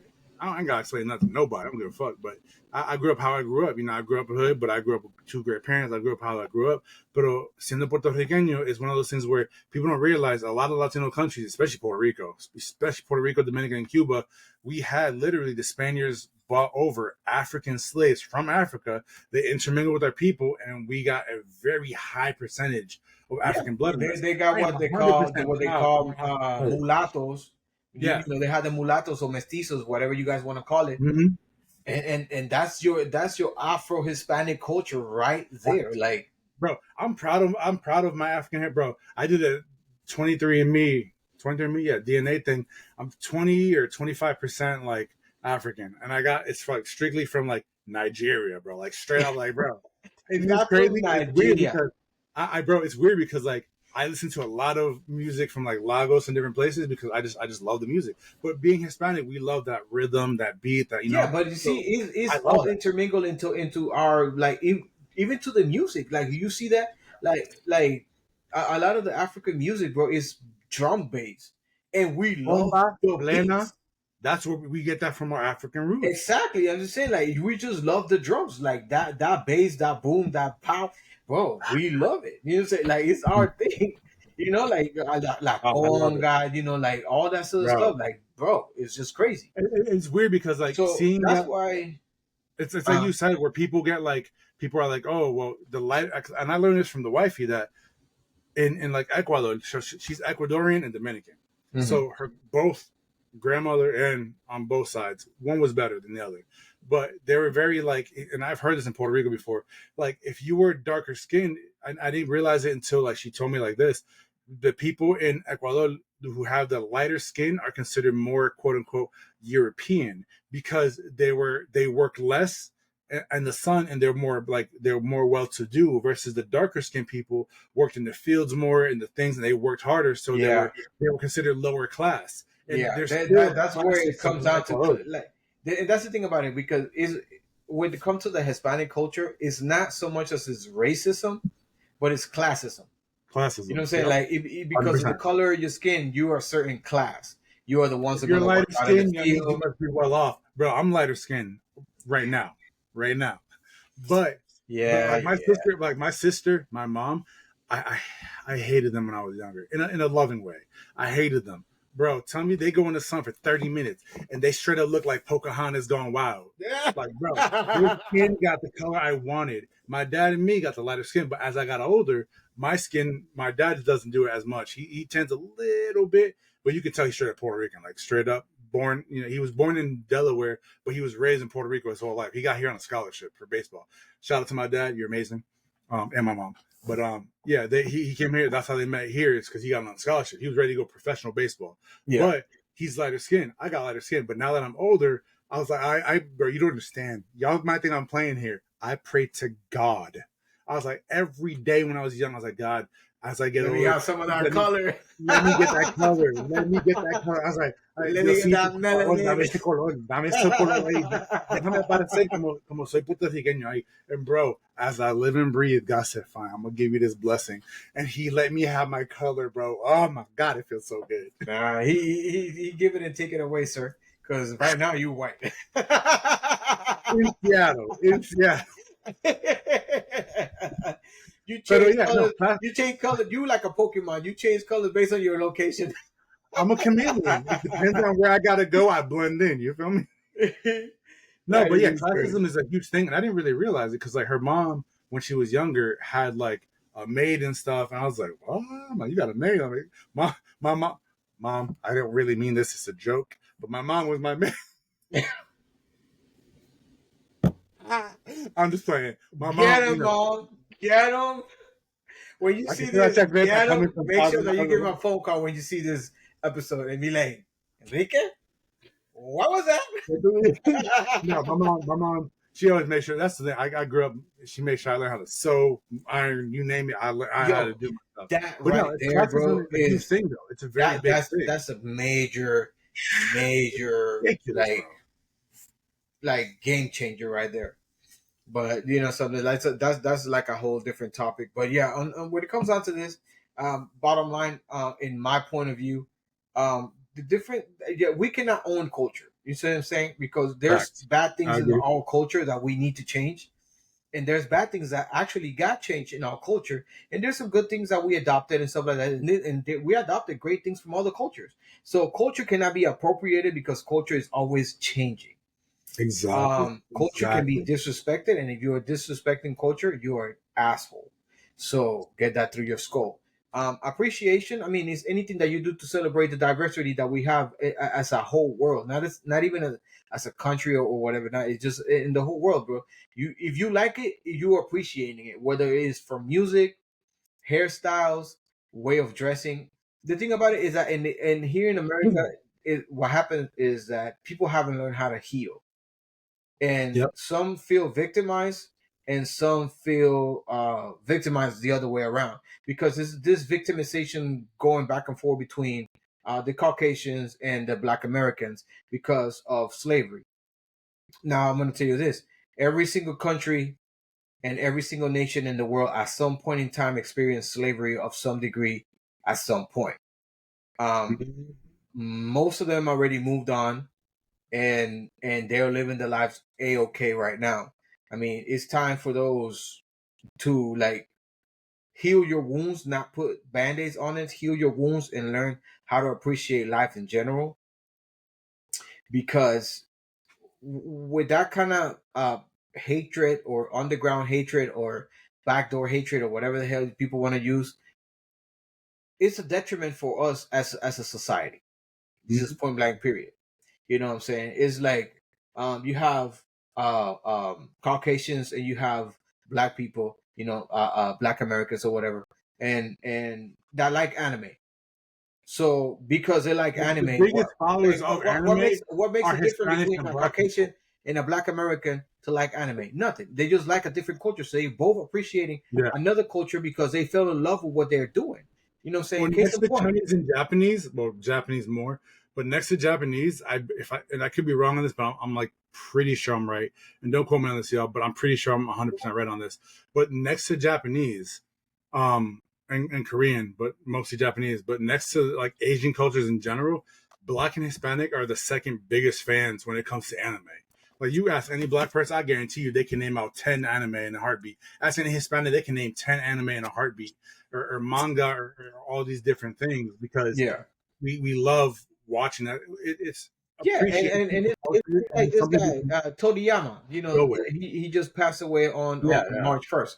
I ain't gotta explain nothing to nobody. I don't give a fuck. But I grew up how I grew up. You know, I grew up in hood, but I grew up with two great parents. I grew up how I grew up. But siendo puertorriqueño is one of those things where people don't realize a lot of Latino countries, especially Puerto Rico, Dominican, and Cuba, we had literally the Spaniards brought over African slaves from Africa. They intermingled with our people, and we got a very high percentage of Yeah, African blood in us. they got I am what they 100% proud of call my African heritage. mulattoes. Yeah. They had the mulattoes or mestizos, whatever you guys want to call it, Mm-hmm. and that's your Afro Hispanic culture right there. Like, Bro, I'm proud of my African hair, bro. I did a 23andMe, yeah, DNA thing. I'm 20 or 25% like African, and I got it's like strictly from like Nigeria, bro. Like straight up, like bro. And it's not from crazy. It's weird Nigeria. because bro, it's weird because like I listen to a lot of music from like Lagos and different places because I just love the music. But being Hispanic, we love that rhythm, that beat, that Yeah, but you see, So I it's love all that. intermingled into our like even to the music. Like you see that like a lot of the African music, bro, is drum based, and we love Bomba, the plena. beats. That's where we get that from our African roots. Exactly, I'm just saying, like we just love the drums, like that bass, that boom, that pow, bro. We love it. You know, what I'm saying, like it's our thing. You know, like la Oh, I love it, conga, you know, like all that sort of stuff. bro. Like, bro, it's just crazy. It's weird because like So seeing that's that why. it's like you Um, said where people get like people are like, oh well, the light, and I learned this from the wifey that in like Ecuador, so she's Ecuadorian and Dominican. mhm. So her both grandmother and on both sides, one was better than the other. But they were very like, and I've heard this in Puerto Rico before. Like if you were darker skinned, I didn't realize it until like she told me like this. The people in Ecuador who have the lighter skin are considered more quote unquote European because they work less and the sun and they're more well to do versus the darker skinned people worked in the fields more and the things and they worked harder so Yeah, they were considered lower class and yeah. there's still a That's class where it system comes in down to Ecuador. like. That's the thing about it because is when it comes to the Hispanic culture, it's not so much as it's racism, but it's classism. You know what I'm Classism, saying? yep, Like because of the 100%. color of your skin, you are a certain class. You are the ones If that are you're going to work lighter out in the skinned, that means you field. must be well off, bro. I'm lighter skinned right now, right now. But Yeah, yeah. like my sister, my mom, I hated them when I was younger in a loving way. I hated them, bro. Tell me they go in the sun for 30 minutes and they straight up look like Pocahontas gone wild. Like, bro, their skin got the color I wanted. My dad and me got the lighter skin, but as I got older, my dad doesn't do it as much. He tends a little bit, but you can tell he's straight up Puerto Rican, like straight up born. You know, he was born in Delaware, but he was raised in Puerto Rico his whole life. He got here on a scholarship for baseball. Shout out to my dad, you're amazing, and my mom. But yeah, he came here. That's how they met here. Is because he got on a scholarship. He was ready to go professional baseball, Yeah. but he's lighter skin. I got lighter skin, but now that I'm older, I was like, bro, you don't understand. Y'all might think I'm playing here. I pray to God. I was like, every day when I was young, I was like, God, as I get Let me older, have some of that let me color. let me get that color. Let me get that color. I was like, ay, Let me get Diosito, that por favor, dame melanin. ese color, dame ese color ahí. Déjame parecer como soy puertorriqueño ahí. And bro, as I live and breathe, God said, fine, I'm gonna give you this blessing. And he let me have my color, bro. Oh my God, it feels so good. Nah, he give it and take it away, sir. Because right now you white. In Seattle. You Pero change yeah, no, colors. You change colors. You like a Pokemon. You change colors based on your location. I'm a chameleon. It depends on where I gotta go. I blend in. You feel me? No, That but yeah, is crazy. classism is a huge thing, and I didn't really realize it because like her mom, when she was younger, had like a maid and stuff, and I was like, "What? Mom, you got a maid?" I mean, mom, I don't really mean this as a joke, but my mom was my maid. I'm just playing. My Get mom, him, mom. Get him. When you like see if you're this, at Great, get coming him. from Make sure positive. that you give him a phone call when you see this episode and be like, Enrique, what was No, that? my mom, she always made sure. That's the thing. I grew up. She made sure I learned how to sew, iron, you name it. I had to Yo, do my stuff. that But no, right there, classism bro, is a huge is thing, though. It's a very big thing. that's a major Ridiculous, bro. like game changer right there. But you know, something like that's like a whole different topic. But yeah, when it comes down to this, bottom line, in my point of view, the different yeah, we cannot own culture. You see what I'm saying? Because there's Facts. bad I things in agree. our culture that we need to change, and there's bad things that actually got changed in our culture, and there's some good things that we adopted and stuff like that, we adopted great things from other cultures. So culture cannot be appropriated because culture is always changing. Exactly. Culture can be Exactly. disrespected, and if you are disrespecting culture, you are an asshole. So get that through your skull. Appreciation, I mean, is anything that you do to celebrate the diversity that we have as a whole world, not even as a country or whatever. Not it's just in the whole world, bro. You if you like it, you're appreciating it, whether it is from music, hairstyles, way of dressing. The thing about it is that in here in America, what happens is that people haven't learned how to heal, and Yep. some feel victimized and some feel victimized the other way around, because this victimization going back and forth between the Caucasians and the Black Americans because of slavery. Now I'm going to tell you this: every single country and every single nation in the world at some point in time experienced slavery of some degree at some point. Um, Mhm. Most of them already moved on, and they're living their lives a-okay right now. I mean, it's time for those to like heal your wounds, not put band-aids on it, heal your wounds and learn how to appreciate life in general. Because with that kind of hatred or underground hatred or backdoor hatred or whatever the hell people want to use, it's a detriment for us as a society. This is Mhm. point blank period. You know what I'm saying? It's like you have Caucasians and you have black people, black Americans or whatever, and that like anime. So because they like The anime, biggest followers of anime what makes are a difference Hispanics between and a Black people. Caucasian and a black American to like anime? Nothing. They just like a different culture. So they both appreciating Yeah. another culture because they fell in love with what they're doing. You know what I'm Well, saying? Case next in to point. Chinese and Japanese, well, Japanese more, but next to Japanese, and I could be wrong on this, but I'm like pretty sure I'm right. And don't quote me on this, y'all, but I'm pretty sure I'm 100% right on this. But next to Japanese, um, and Korean, but mostly Japanese, but next to like Asian cultures in general, Black and Hispanic are the second biggest fans when it comes to anime. Like you ask any black person, I guarantee you they can name out 10 anime in a heartbeat. Ask any Hispanic, they can name 10 anime in a heartbeat, or manga, or all these different things, because Yeah. we love watching that. It's Yeah, appreciating and people's it's culture, and like it's this something we guy, can Toriyama. go with. He just passed away on Yeah, yeah. March 1st.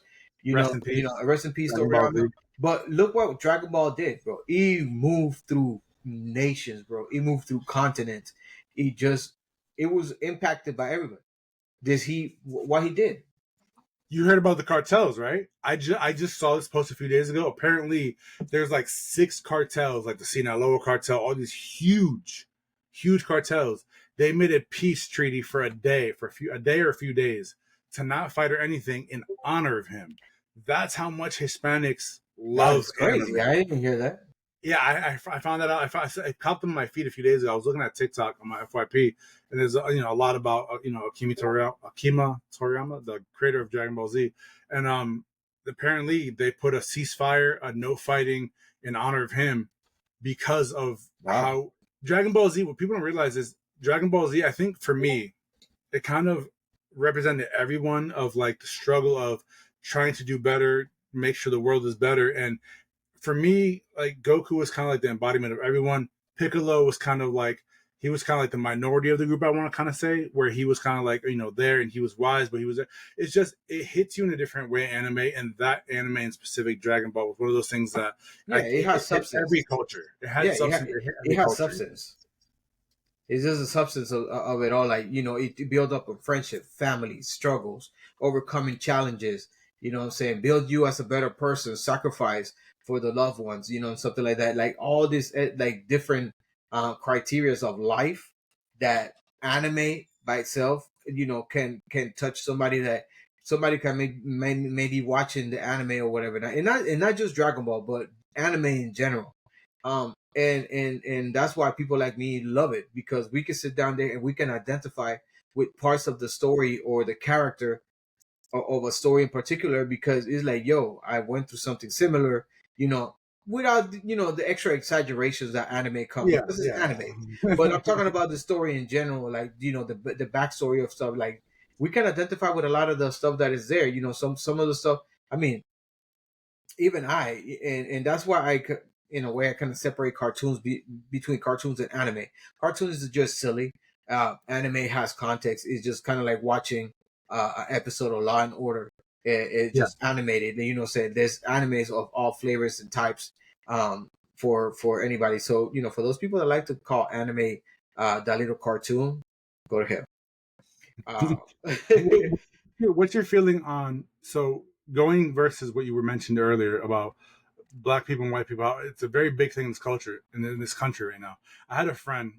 Rest in peace, Rest in peace, Dragon Ball Toriyama. Z. But look what Dragon Ball did, bro. He moved through nations, bro. He moved through continents. He just it was impacted by everybody. What he did? You heard about the cartels, right? I just saw this post a few days ago. Apparently, there's like 6 cartels, like the Sinaloa cartel, all these huge cartels. They made a peace treaty for a day, a day or a few days, to not fight or anything in honor of him. That's how much Hispanics That love is anime. crazy. I didn't hear that. Yeah, I found that out. It popped up on my feed a few days ago. I was looking at TikTok on my FYP, and there's a lot about Akima Toriyama, the creator of Dragon Ball Z, and apparently they put a ceasefire, a no fighting in honor of him, because of Wow. how Dragon Ball Z. What people don't realize is Dragon Ball Z. I think for me, it kind of represented everyone of like the struggle of trying to do better, make sure the world is better, and for me, like Goku was kind of like the embodiment of everyone. Piccolo was kind of like he was kind of like the minority of the group. I want to kind of say where he was kind of like there, and he was wise, but he was there. It's just it hits you in a different way. Anime, and that anime in specific, Dragon Ball, was one of those things that Yeah, like it it has hit every substance. culture. It had Yeah, substance. It hit it every has culture. substance. It's just the substance of it all. Like, it build up a friendship, family, struggles, overcoming challenges, what I'm saying? Build you as a better person, sacrifice for the loved ones, and something like that. Like all this, like different criterias of life that anime by itself, can touch somebody, that somebody can maybe watching the anime or whatever. And not just Dragon Ball, but anime in general. And that's why people like me love it, because we can sit down there and we can identify with parts of the story or the character of a story in particular, because it's like, yo, I went through something similar, you know without the extra exaggerations that anime come Yeah, because it's yeah. anime. But I'm talking about the story in general, like the backstory of stuff. Like we can identify with a lot of the stuff that is there. Some of the stuff. I mean, even and that's why in a way I kind of separate between cartoons and anime. Cartoons is just silly. Anime has context. It's just kind of like watching an episode of Law and Order. It's Yeah. just animated. Say there's animes of all flavors and types for anybody. So for those people that like to call anime that little cartoon, go to hell. Uh, What- What's your feeling on so going versus what you were mentioned earlier about black people and white people? It's a very big thing in this culture in this country right now. I had a friend,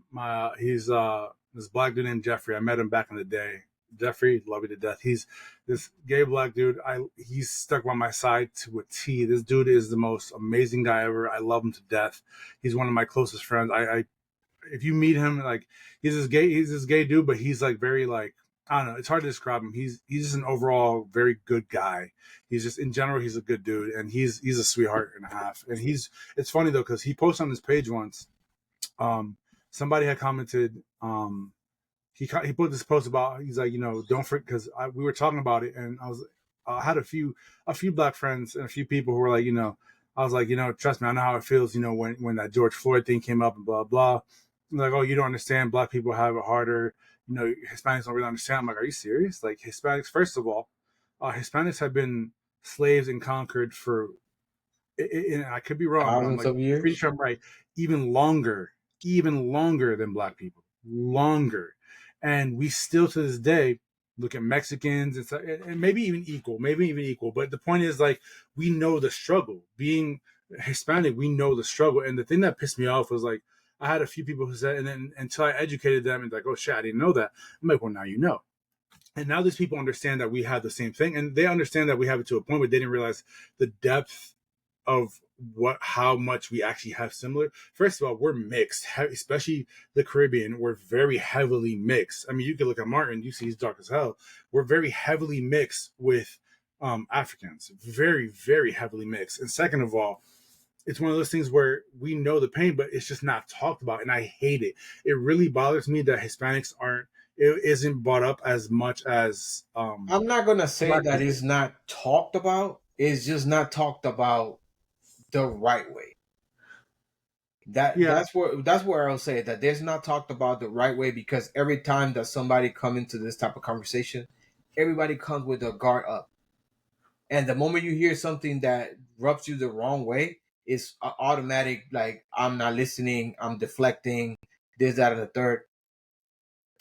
he's this black dude named Jeffrey. I met him back in the day. Jeffrey, love you to death. He's this gay black dude. He's stuck by my side to a T. This dude is the most amazing guy ever. I love him to death. He's one of my closest friends. I if you meet him, like he's this gay dude, but he's like very like I don't know. It's hard to describe him. He's just an overall very good guy. He's just in general he's a good dude, and he's a sweetheart and a half. And it's funny though because he posted on his page once. Somebody had commented. He put this post about he's like don't forget because we were talking about it and I had a few black friends and a few people who were like I was like trust me I know how it feels when that George Floyd thing came up and blah blah. And like, oh, you don't understand, black people have it harder, Hispanics don't really understand. I'm like, are you serious? Like Hispanics, first of all, Hispanics have been slaves and conquered for and I could be wrong, but I'm Thousands like of pretty years. sure I'm right. Even longer than black people, longer, and we still to this day look at Mexicans and maybe even equal. But the point is, like, we know the struggle. Being Hispanic, we know the struggle. And the thing that pissed me off was like I had a few people who said, and then until I educated them and like, oh shit, I didn't know that. I'm like, well, now you know. And now these people understand that we have the same thing, and they understand that we have it to a point, but they didn't realize the depth of how much we actually have similar. First of all, we're mixed, especially the Caribbean. We're very heavily mixed. I mean, you can look at Martin, you see he's dark as hell. We're very heavily mixed with Africans, very, very heavily mixed. And second of all, it's one of those things where we know the pain, but it's just not talked about, and I hate it. It really bothers me that Hispanics aren't. It isn't brought up as much as I'm not gonna say black that people. it's not talked about. It's just not talked about the right way. Yeah, That's where I'll say that there's not talked about the right way because every time that somebody come into this type of conversation, everybody comes with their guard up, and the moment you hear something that rubs you the wrong way, it's automatic. Like I'm not listening, I'm deflecting, this, that, and the third.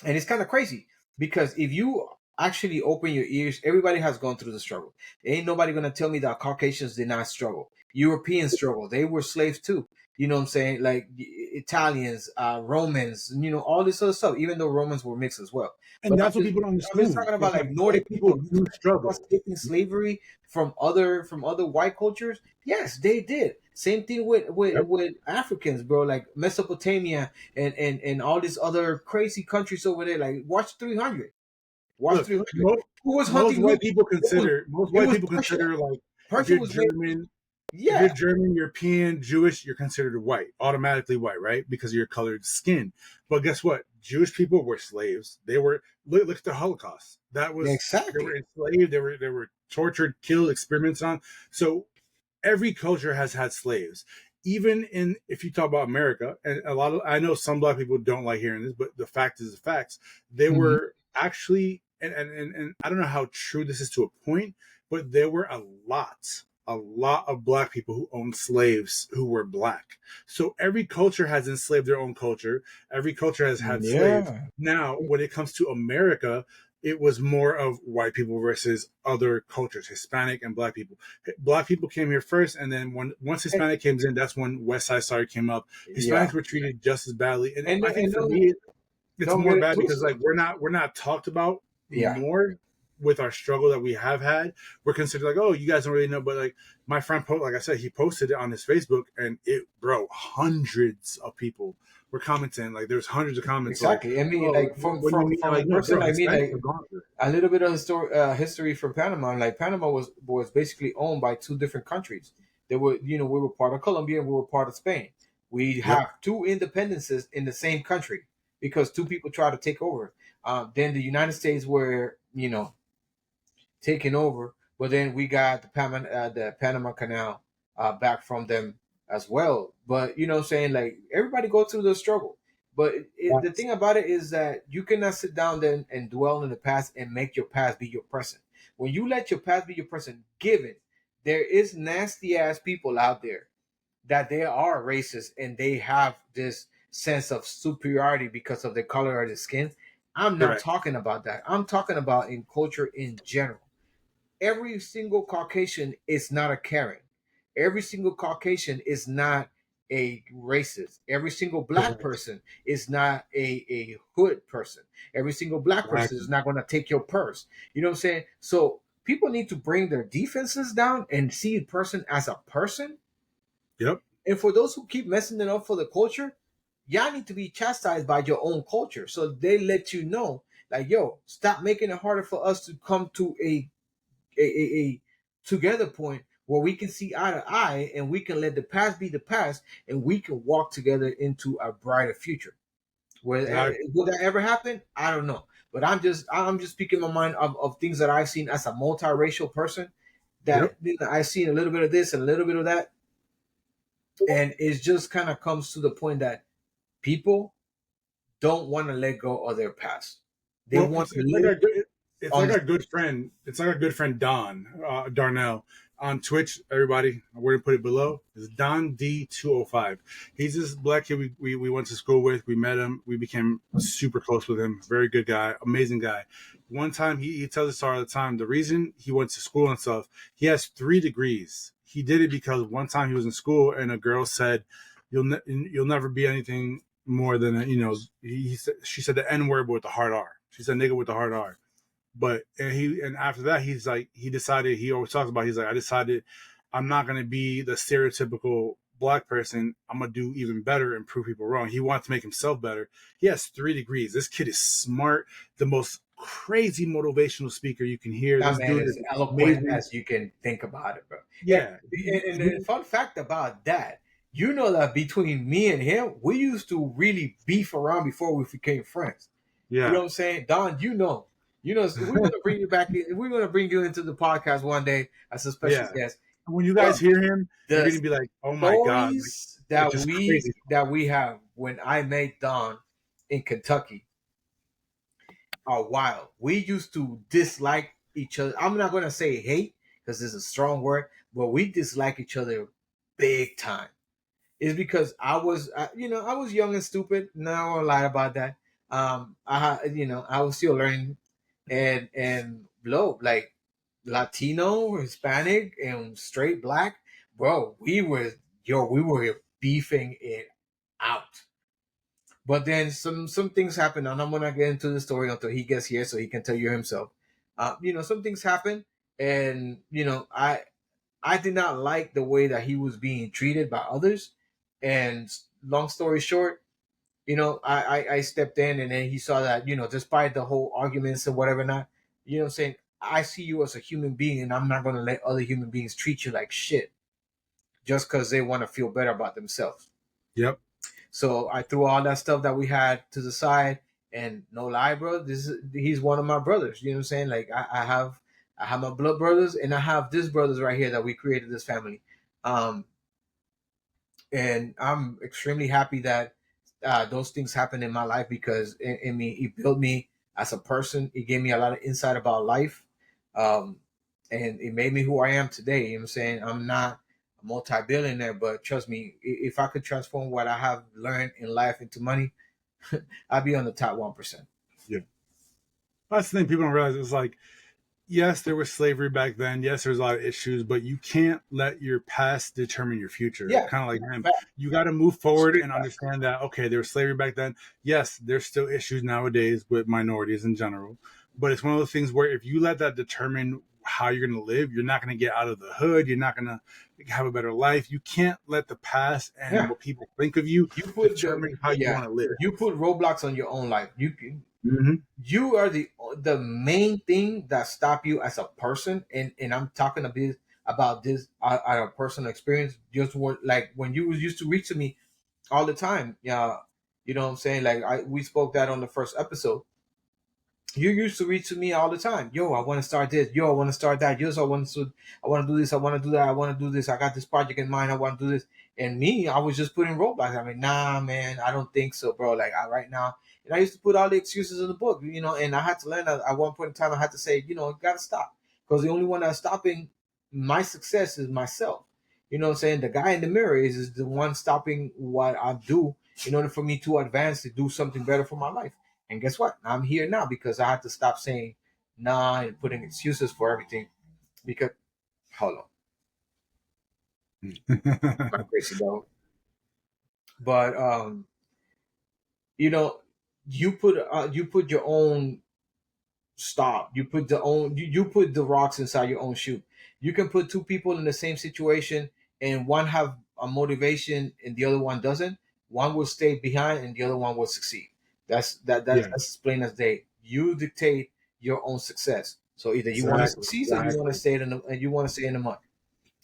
And it's kind of crazy because if you actually open your ears, everybody has gone through the struggle. Ain't nobody gonna tell me that Caucasians did not struggle. Europeans struggle. They were slaves too. You know what I'm saying? Like Italians, Romans, all this other stuff. Even though Romans were mixed as well. and But that's what people don't I'm just understand. talking about It's like like white Nordic people people do struggle. taking slavery from other white cultures. Yes, they did. Same thing with Yep. Africans, bro. Like Mesopotamia and all these other crazy countries over there. Like watch 300. Watch Look, 300. Who was most hunting white who? people Was, consider it was Persia. like if Persia you're was made. German, if you're Yeah, German, European, Jewish, you're considered white, automatically white, right? Because of your colored skin. But guess what? Jewish people were slaves. They were look at the Holocaust. They were exactly. enslaved. They were tortured, killed, experiments on. So every culture has had slaves. Even in if you talk about America, and a lot of I know some black people don't like hearing this, but the fact is the facts. They Hmm. were actually and I don't know how true this is to a point, but there were a lot of black people who owned slaves who were black. So every culture has enslaved their own culture. Every culture has had slaves. Yeah, Now, when it comes to America, it was more of white people versus other cultures, Hispanic and black people. Black people came here first, and then once and, Hispanic came in, that's when West Side Story came up. yeah, Hispanics were treated just as badly, and and I think and for me, it's don't more get it bad because twisted. like we're not talked about Yeah, more with our struggle that we have had. We're considered like, oh, you guys don't really know, but like my friend, like I said, he posted it on his Facebook, and bro, hundreds of people were commenting. Like there's hundreds of comments like, exactly. I mean, oh, like from what do you from mean? I'm from a like, no, person bro, like me, Hispanics like have gone through it. a little bit of history from Panama. Like Panama was basically owned by two different countries. They were, we were part of Colombia and we were part of Spain. We Yep. have two independences in the same country because two people try to take over. Then the United States were, taken over, but then we got the Panama Canal back from them as well. But you know what I'm saying, like everybody go through the struggle. But the That's thing about it is that you cannot sit down then and dwell in the past and make your past be your present. When you let your past be your present, given there is nasty ass people out there that they are racist and they have this sense of superiority because of the color of the skin. I'm not correct. talking about that. I'm talking about in culture in general. Every single Caucasian is not a Karen. Every single Caucasian is not a racist. Every single black Correct. person is not a hood person. Every single black person is Exactly. not going to take your purse. You know what I'm saying? So people need to bring their defenses down and see a person as a person. Yep. And for those who keep messing it up for the culture, y'all need to be chastised by your own culture. So they let you know, like, yo, stop making it harder for us to come to a together point where we can see eye to eye and we can let the past be the past and we can walk together into a brighter future. Exactly. Will that ever happen? I don't know. But I'm just speaking my mind of things that I've seen as a multiracial person Yep. that I've seen a little bit of this and a little bit of that. And it just kind of comes to the point that people don't want to let go of their past. They Well, want it's to it's like live our good it's on like the our good friend. It's like our good friend Don Darnell on Twitch. Everybody, we're gonna put it below. It's Don D205. He's this black kid we went to school with. We met him. We became super close with him. Very good guy, amazing guy. One time he tells us all the time the reason he went to school and stuff. He has 3 degrees. He did it because one time he was in school and a girl said, you'll never be anything more than she said the N word with the hard R. She said nigga with the hard R. But and after that he's like he decided he always talks about he's like I decided I'm not gonna be the stereotypical black person. I'm gonna do even better and prove people wrong. He wants to make himself better. He has 3 degrees. This kid is smart, the most crazy motivational speaker you can hear. That This man dude is is eloquent amazing. as you can think about it, bro. And, Yeah. and the fun fact about that, you know that between me and him, we used to really beef around before we became friends. You know Yeah. what I'm saying, Don? We're gonna bring you back in. We're gonna bring you into the podcast one day as a special Yeah. guest. When you Bro, guys hear him, you're the gonna be like, oh my God. Like stories it's that just we crazy. that we have when I met Don in Kentucky are wild. We used to dislike each other. I'm not gonna say hate because it's a strong word, but we dislike each other big time. It's because I was young and stupid. No, I won't lie about that. I was still learning, and blow like Latino, Hispanic, and straight black, bro. We were beefing it out. But then some things happen, and I'm gonna get into the story until he gets here, so he can tell you himself. Some things happen, and I did not like the way that he was being treated by others. And long story short, I stepped in, and then he saw that despite the whole arguments and whatever not, what I'm saying, I see you as a human being, and I'm not gonna let other human beings treat you like shit just because they want to feel better about themselves. Yep. So I threw all that stuff that we had to the side, and no lie, bro, he's one of my brothers. You know what I'm saying? Like I have my blood brothers, and I have this brothers right here that we created this family. Um, and I'm extremely happy that those things happened in my life because it built me as a person. It gave me a lot of insight about life, um, and it made me who I am today. You know what I'm saying? I'm not a multi-billionaire, but trust me, if I could transform what I have learned in life into money, I'd be on the top 1%. Yeah. That's the thing people don't realize. It's like yes, there was slavery back then. Yes, there's a lot of issues, but you can't let your past determine your future. Yeah, Kind of like him. fact, You got to move forward straight and fact. understand that, okay, there was slavery back then. Yes, there's still issues nowadays with minorities in general. But it's one of those things where if you let that determine how you're going to live, you're not going to get out of the hood. You're not going to have a better life. You can't let the past and Yeah, what people think of you you put determine how you want to live. you put roadblocks on your own life. Hmm. You are the main thing that stop you as a person, and I'm talking about this out of personal experience. Just what, like when you was used to reach to me all the time. Yeah, you know what I'm saying? Like we spoke that on the first episode. You used to reach to me all the time. Yo, I want to start this. Yo, I want to start that. Yo, so I want to do this. I want to do that. I want to do this. I got this project in mind. I want to do this. And me, I was just putting roadblocks. I mean, nah, man, I don't think so, bro. Like right now, and I used to put all the excuses in the book, you know. And I had to learn that at one point in time. I had to say, you know, gotta stop, because the only one that's stopping my success is myself. You know what I'm saying? The guy in the mirror is the one stopping what I do in order for me to advance to do something better for my life. And guess what? I'm here now because I had to stop saying nah and putting excuses for everything. Because hold on, my crazy dog. But you know, you put your own stop. You put the rocks inside your own shoe. You can put two people in the same situation, and one have a motivation and the other one doesn't. One will stay behind and the other one will succeed. Yeah, That's as plain as day. You dictate your own success. So either you want to exactly, succeed or you want to exactly. stay in the and you want to stay in the mud.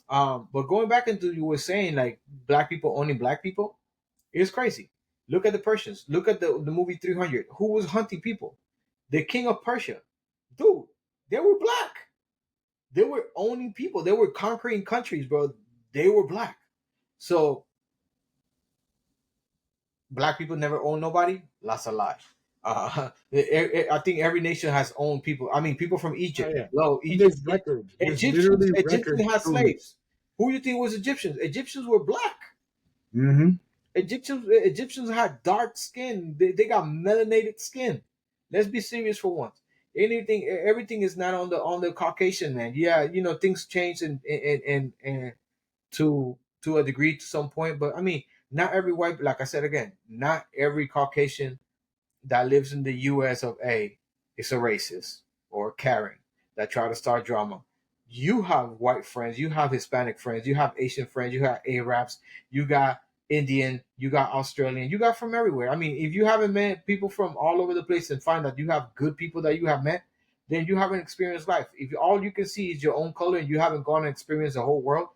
But going back into you were saying like black people owning black people, it's crazy. Look at the Persians. Look at the movie 300. Who was hunting people? The king of Persia. Dude, they were black. They were owning people. They were conquering countries, bro. They were black. So black people never own nobody. That's a lie. I think every nation has owned people. I mean, people from Oh Egypt. yeah, Hello, and Egypt. there's records. There's Egyptians. literally Egyptians records had showing this. slaves. Who you think was Egyptians? Egyptians were black. Mm-hmm. Egyptians had dark skin. They got melanated skin. Let's be serious for once. Everything is not on the Caucasian man. Yeah, you know things change and to a degree to some point, but I mean, not every white. Like I said again, not every Caucasian that lives in the U.S. of A. is a racist or Karen that try to start drama. You have white friends, you have Hispanic friends, you have Asian friends, you have Arabs, you got Indian, you got Australian, you got from everywhere. I mean, if you haven't met people from all over the place and find that you have good people that you have met, then you haven't experienced life. If all you can see is your own color and you haven't gone and experienced the whole world,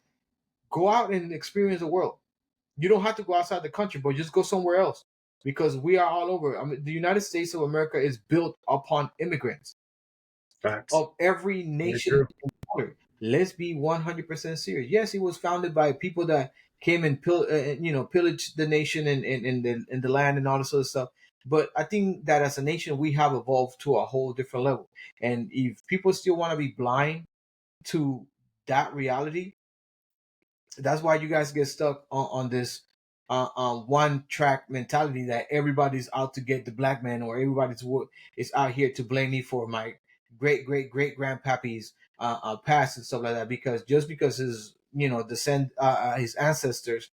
go out and experience the world. You don't have to go outside the country, but just go somewhere else because we are all over. I mean, the United States of America is built upon immigrants Facts. of every Very nation true. and color. Let's be 100% serious. Yes, it was founded by people that came and pillaged the nation and the land and all this other stuff. But I think that as a nation, we have evolved to a whole different level. And if people still want to be blind to that reality, that's why you guys get stuck on this one track mentality that everybody's out to get the black man or is out here to blame me for my great grandpappy's past and stuff like that, because just because his his ancestors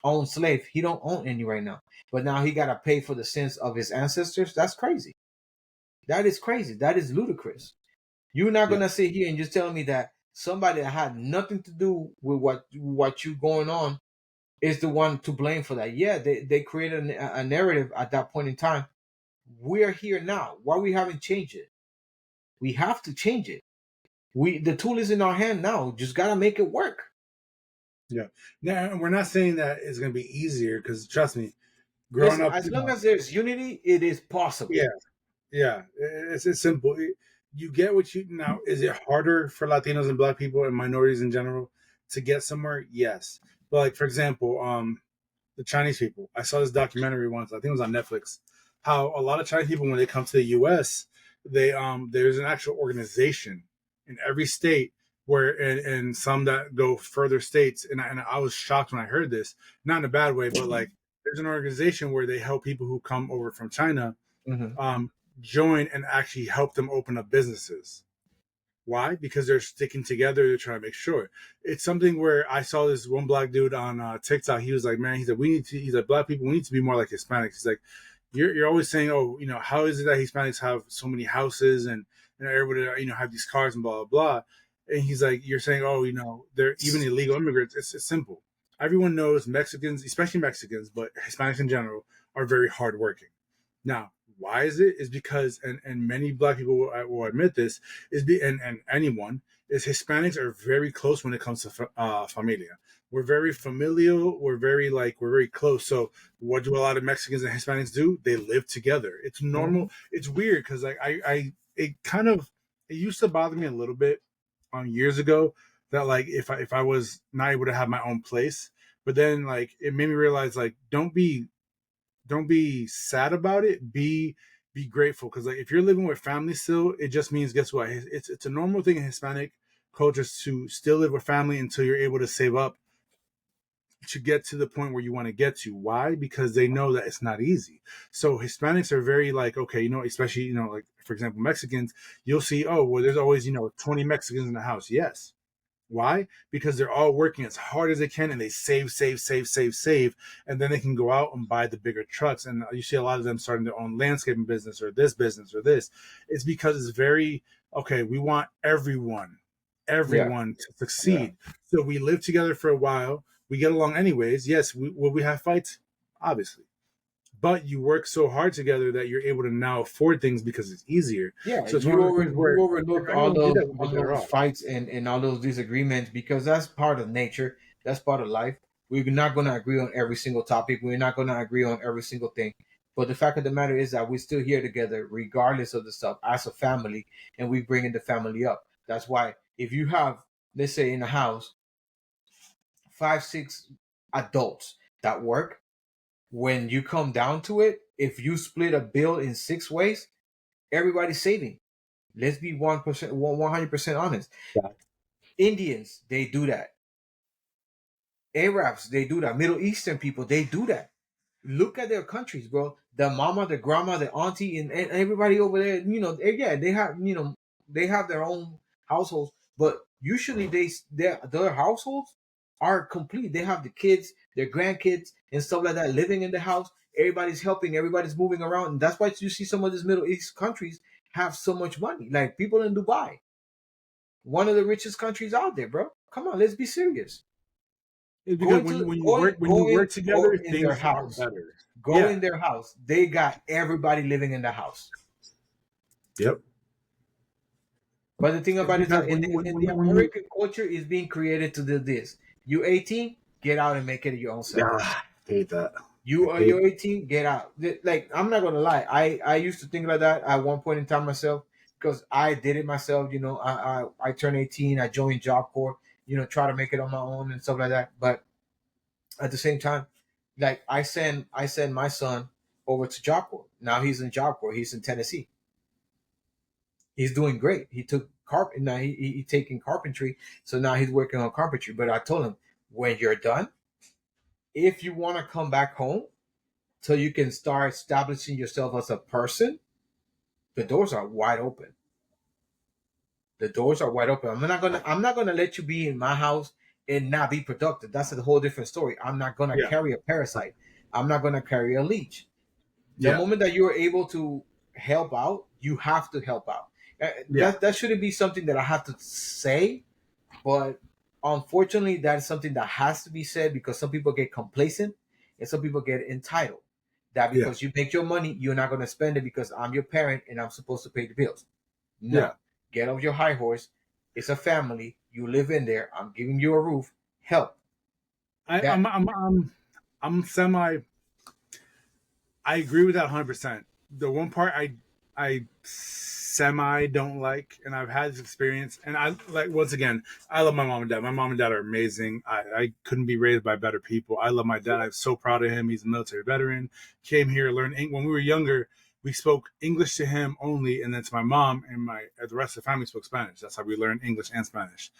own slave, he don't own any right now, but now he got to pay for the sins of his ancestors. That's crazy. That is crazy. That is ludicrous. You're not Yeah. gonna sit here and just tell me that somebody that had nothing to do with what you going on is the one to blame for that. Yeah, they created a narrative at that point in time. We're here now. Why we haven't changed it? We have to change it. The tool is in our hand now. Just gotta make it work. Yeah. Now, we're not saying that it's going to be easier because trust me, growing Listen, up, as long as there's unity, it is possible. yeah, yeah, it's simple. You get what you now. Is it harder for Latinos and Black people and minorities in general to get somewhere? Yes, but like for example, the Chinese people. I saw this documentary once. I think it was on Netflix. How a lot of Chinese people, when they come to the U.S., they there's an actual organization in every state where, and some that go further states. And I was shocked when I heard this, not in a bad way, but like there's an organization where they help people who come over from China Hmm. um, join and actually help them open up businesses. Why? Because they're sticking together. They're trying to make sure. It's something where I saw this one black dude on TikTok. He was like, "Man, he said we need to." He's like, "Black people, we need to be more like Hispanics." He's like, "You're always saying, oh, how is it that Hispanics have so many houses and everybody, have these cars and blah blah blah." And he's like, "You're saying, oh, they're even illegal immigrants." It's simple. Everyone knows Mexicans, especially Mexicans, but Hispanics in general, are very hardworking. Now, why is it? Is because, and many black people will admit this, and anyone, is Hispanics are very close when it comes to familia. We're very familial. We're very close. So what do a lot of Mexicans and Hispanics do? They live together. It's Mm-hmm. normal. It's weird because like it kind of it used to bother me a little bit years ago that like if I was not able to have my own place, but then like it made me realize like don't be sad about it. Be grateful because like if you're living with family still, it just means guess what? It's a normal thing in Hispanic cultures to still live with family until you're able to save up to get to the point where you want to get to. Why? Because they know that it's not easy. So Hispanics are very like, okay, especially, like for example, Mexicans, you'll see, oh, well, there's always, 20 Mexicans in the house. Yes. Why? Because they're all working as hard as they can and they save, save, save, save, save. And then they can go out and buy the bigger trucks. And you see a lot of them starting their own landscaping business or this business or this. It's because it's very, okay, we want Yeah. everyone to Yeah. succeed. So we live together for a while. We get along anyways. Yes, will we have fights? Obviously. But you work so hard together that you're able to now afford things because it's easier. Yeah, So it's one of those things you where if overlook everyone did that, we'd be all better those off. fights and all those disagreements because that's part of nature. That's part of life. We're not going to agree on every single topic. We're not going to agree on every single thing. But the fact of the matter is that we're still here together, regardless of the stuff, as a family, and we bringing the family up. That's why if you have, let's say, in a house, 5, 6 adults that work, when you come down to it, if you split a bill in 6 ways, everybody's saving. Let's be 1%, 100% honest. Yeah. Indians, they do that. Arabs, they do that. Middle Eastern people, they do that. Look at their countries, bro. The mama, the grandma, the auntie, and everybody over there. Yeah, they have their own households, but usually their households are complete. They have the kids, their grandkids, and stuff like that living in the house. Everybody's helping. Everybody's moving around, and that's why you see some of these Middle East countries have so much money. Like people in Dubai, one of the richest countries out there, bro. Come on, let's be serious. It's because Going when you to when you work when you work go together, in their things are house. better. Go Yeah. in their house. They got everybody living in the house. Yep. But the thing It's about it is because that when you when, in when the you when you American culture is being created to do this. You 18, get out and make it your own self. I hate that. I You are hate you're 18, get out. Like I'm not gonna lie, I used to think like that at one point in time myself because I did it myself. I turned 18, I joined Job Corps. Try to make it on my own and stuff like that. But at the same time, like I send my son over to Job Corps. Now he's in Job Corps. He's in Tennessee. He's doing great. He took carpet. Now he taking carpentry. So now he's working on carpentry. But I told him when you're done, if you want to come back home, so you can start establishing yourself as a person, the doors are wide open. The doors are wide open. I'm not gonna let you be in my house and not be productive. That's a whole different story. I'm not gonna yeah. carry a parasite. I'm not gonna carry a leech. The Yeah. moment that you are able to help out, you have to help out. Yeah. That shouldn't be something that I have to say, but unfortunately, that is something that has to be said because some people get complacent and some people get entitled. That Yeah. because you make your money, you're not going to spend it because I'm your parent and I'm supposed to pay the bills. Yeah. No, get off your high horse. It's a family. You live in there. I'm giving you a roof. Help I, that. I'm semi. I agree with that 100%. The one part I semi don't like, and I've had this experience, and I like once again, I love my mom and dad. My mom and dad are amazing. I couldn't be raised by better people. I love my dad. I'm so proud of him. He's a military veteran. Came here, learned when we were younger. We spoke English to him only, and then to my mom and the rest of the family spoke Spanish. That's how we learned English and Spanish.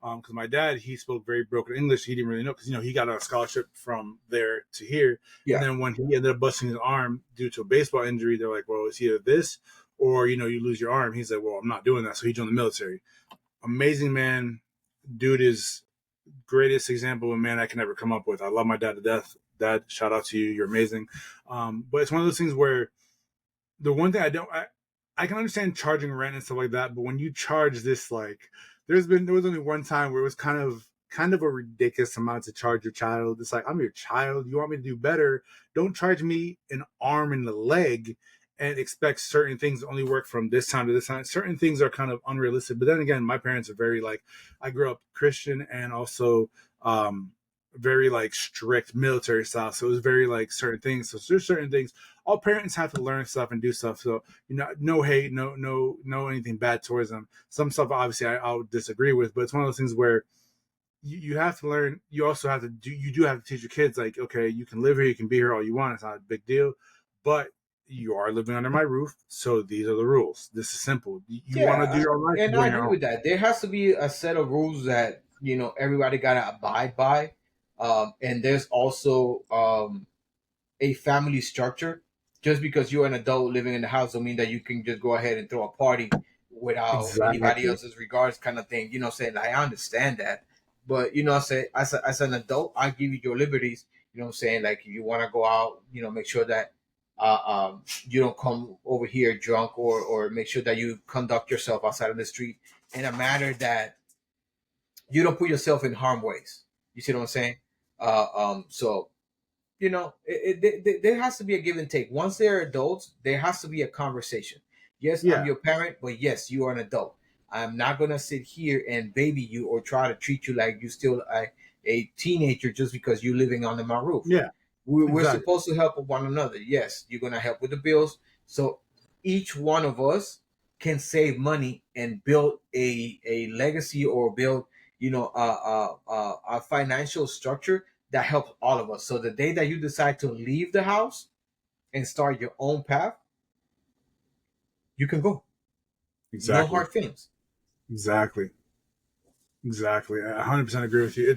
Because my dad, he spoke very broken English. He didn't really know because he got a scholarship from there to here, and Yeah, then when he ended up busting his arm due to a baseball injury, they're like, well, it's either this or, you lose your arm. He's like, well, I'm not doing that. So he joined the military. Amazing man. Dude is greatest example of a man I can ever come up with. I love my dad to death. Dad, shout out to you. You're amazing. But it's one of those things where the one thing I can understand charging rent and stuff like that, but when you charge this, like, there was only one time where it was kind of a ridiculous amount to charge your child. It's like, I'm your child. You want me to do better? Don't charge me an arm and a leg, and expect certain things to only work from this time to this time. Certain things are kind of unrealistic. But then again, my parents are very like, I grew up Christian and also very like strict military style. So it was very like certain things. So there's certain things. All parents have to learn stuff and do stuff. So no hate, no anything bad towards them. Some stuff obviously I'll disagree with, but it's one of those things where you have to learn. You also have to do. You do have to teach your kids like, okay, you can live here, you can be here all you want. It's not a big deal, but you are living under my roof, so these are the rules. This is simple. You want to do Yeah, your own life, you and do it I on agree your own. with that. There has to be a set of rules that everybody gotta abide by, and there's also a family structure. Just because you're an adult living in the house don't mean that you can just go ahead and throw a party without anybody Exactly. else's regards, kind of thing. Saying I understand that, but I say as an adult, I give you your liberties. Saying like if you want to go out, make sure that you don't come over here drunk, or make sure that you conduct yourself outside of the street in a manner that you don't put yourself in harm ways. You see what I'm saying? So there has to be a give and take. Once they're adults, there has to be a conversation. Yes, I'm Yeah, your parent, but yes, you are an adult. I'm not gonna sit here and baby you or try to treat you like you still a teenager just because you're living under my roof. yeah, We're exactly. supposed to help one another. Yes, you're gonna help with the bills, so each one of us can save money and build a legacy, or build a financial structure that helps all of us. So the day that you decide to leave the house and start your own path, you can go. No Exactly. hard feelings. Exactly. Exactly. I 100% agree with you.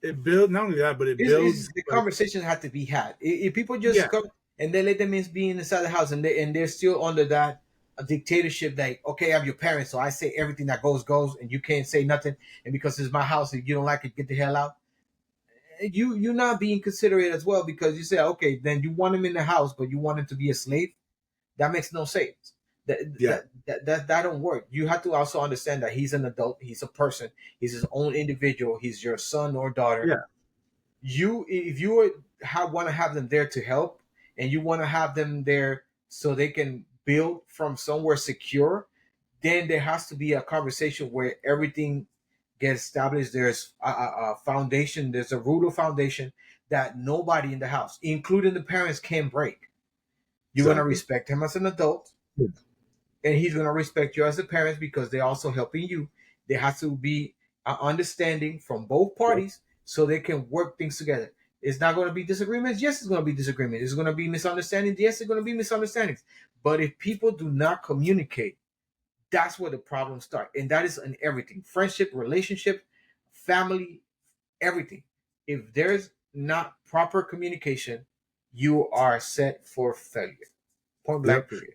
It builds not only that, but it It's builds the like conversations have to be had. If people just yeah, come and they let them in be inside the house, and they're still under that dictatorship, that okay, I'm your parent, so I say everything that goes, and you can't say nothing, and because it's my house, if you don't like it, get the hell out. You're not being considerate as well, because you say okay, then you want him in the house, but you want him to be a slave. That makes no sense. That yeah, that don't work. You have to also understand that he's an adult. He's a person. He's his own individual. He's your son or daughter. yeah, If you want to have them there to help, and you want to have them there so they can build from somewhere secure, then there has to be a conversation where everything gets established. There's a foundation. There's a root of foundation that nobody in the house, including the parents, can break. You're gonna exactly. respect him as an adult, Yeah, and he's going to respect you as the parents, because they're also helping you. There has to be an understanding from both yep, parties so they can work things together. It's not going to be disagreements. Yes, it's going to be disagreement. It's going to be misunderstandings. Yes, it's going to be misunderstandings. But if people do not communicate, that's where the problems start. And that is in everything: friendship, relationship, family, everything. If there's not proper communication, you are set for failure. Point blank, yep. period.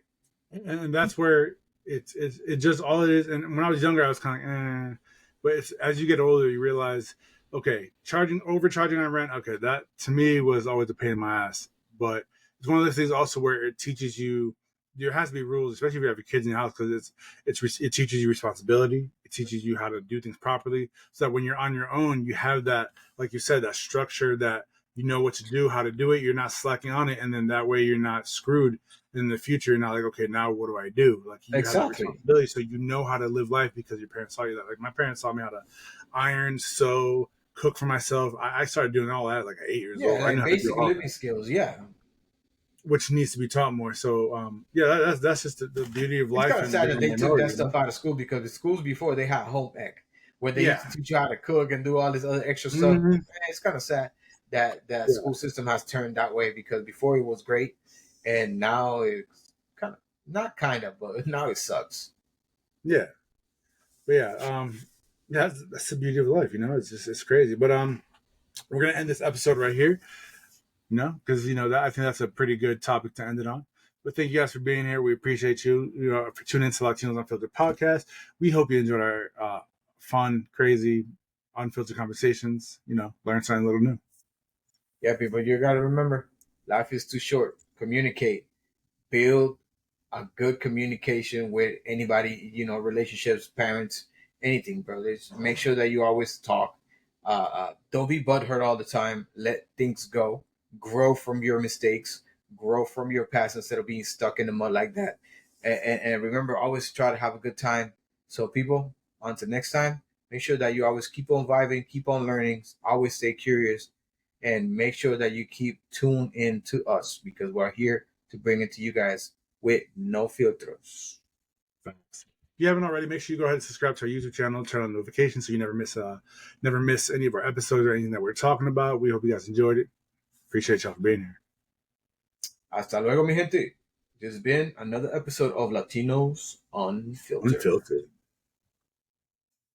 And that's where it just all it is. And when I was younger, I was kind of but it's as you get older, you realize, okay, charging overcharging on rent, okay, that to me was always a pain in my ass. But it's one of those things also where it teaches you there has to be rules, especially if you have your kids in your house, because it teaches you responsibility. It teaches you how to do things properly, so that when you're on your own, you have that, like you said, that structure that you know what to do, how to do it. You're not slacking on it, and then that way you're not screwed in the future. You're not like, okay, now what do I do? Like you have that Exactly. responsibility, so you know how to live life because your parents taught you that. Like my parents taught me how to iron, sew, cook for myself. I started doing all that at like 8 years Yeah, old. I like know how to do basic all living that, skills. Yeah, which needs to be taught more. So yeah, that's just the beauty of it's life kind of and sad being that a they took that minority. stuff out of school, because the schools before, they had home ec, where they used Yeah. to teach you how to cook and do all this other extra stuff. Mm-hmm. Man, it's kind of sad that Yeah. school system has turned that way, because before it was great, and now it's kind of not kind of, but now it sucks. Yeah. But yeah. Yeah, that's the beauty of life. It's just it's crazy. But we're gonna end this episode right here. Because that I think that's a pretty good topic to end it on. But thank you guys for being here. We appreciate you, for tuning into Latinos Unfiltered podcast. We hope you enjoyed our fun, crazy, unfiltered conversations. Learn something a little new. Yeah, people, you got to remember, life is too short. Communicate, build a good communication with anybody, relationships, parents, anything, bro. Just make sure that you always talk. Don't be butthurt all the time. Let things go. Grow from your mistakes. grow from your past instead of being stuck in the mud like that. And remember, always try to have a good time. So, people, until next time, make sure that you always keep on vibing, keep on learning, always stay curious, and make sure that you keep tuned in to us because we're here to bring it to you guys with no filters. Facts. If you haven't already, make sure you go ahead and subscribe to our YouTube channel, turn on notifications so you never miss any of our episodes or anything that we're talking about. We hope you guys enjoyed it. Appreciate y'all for being here. Hasta luego, mi gente. This has been another episode of Latinos Unfiltered. Unfiltered.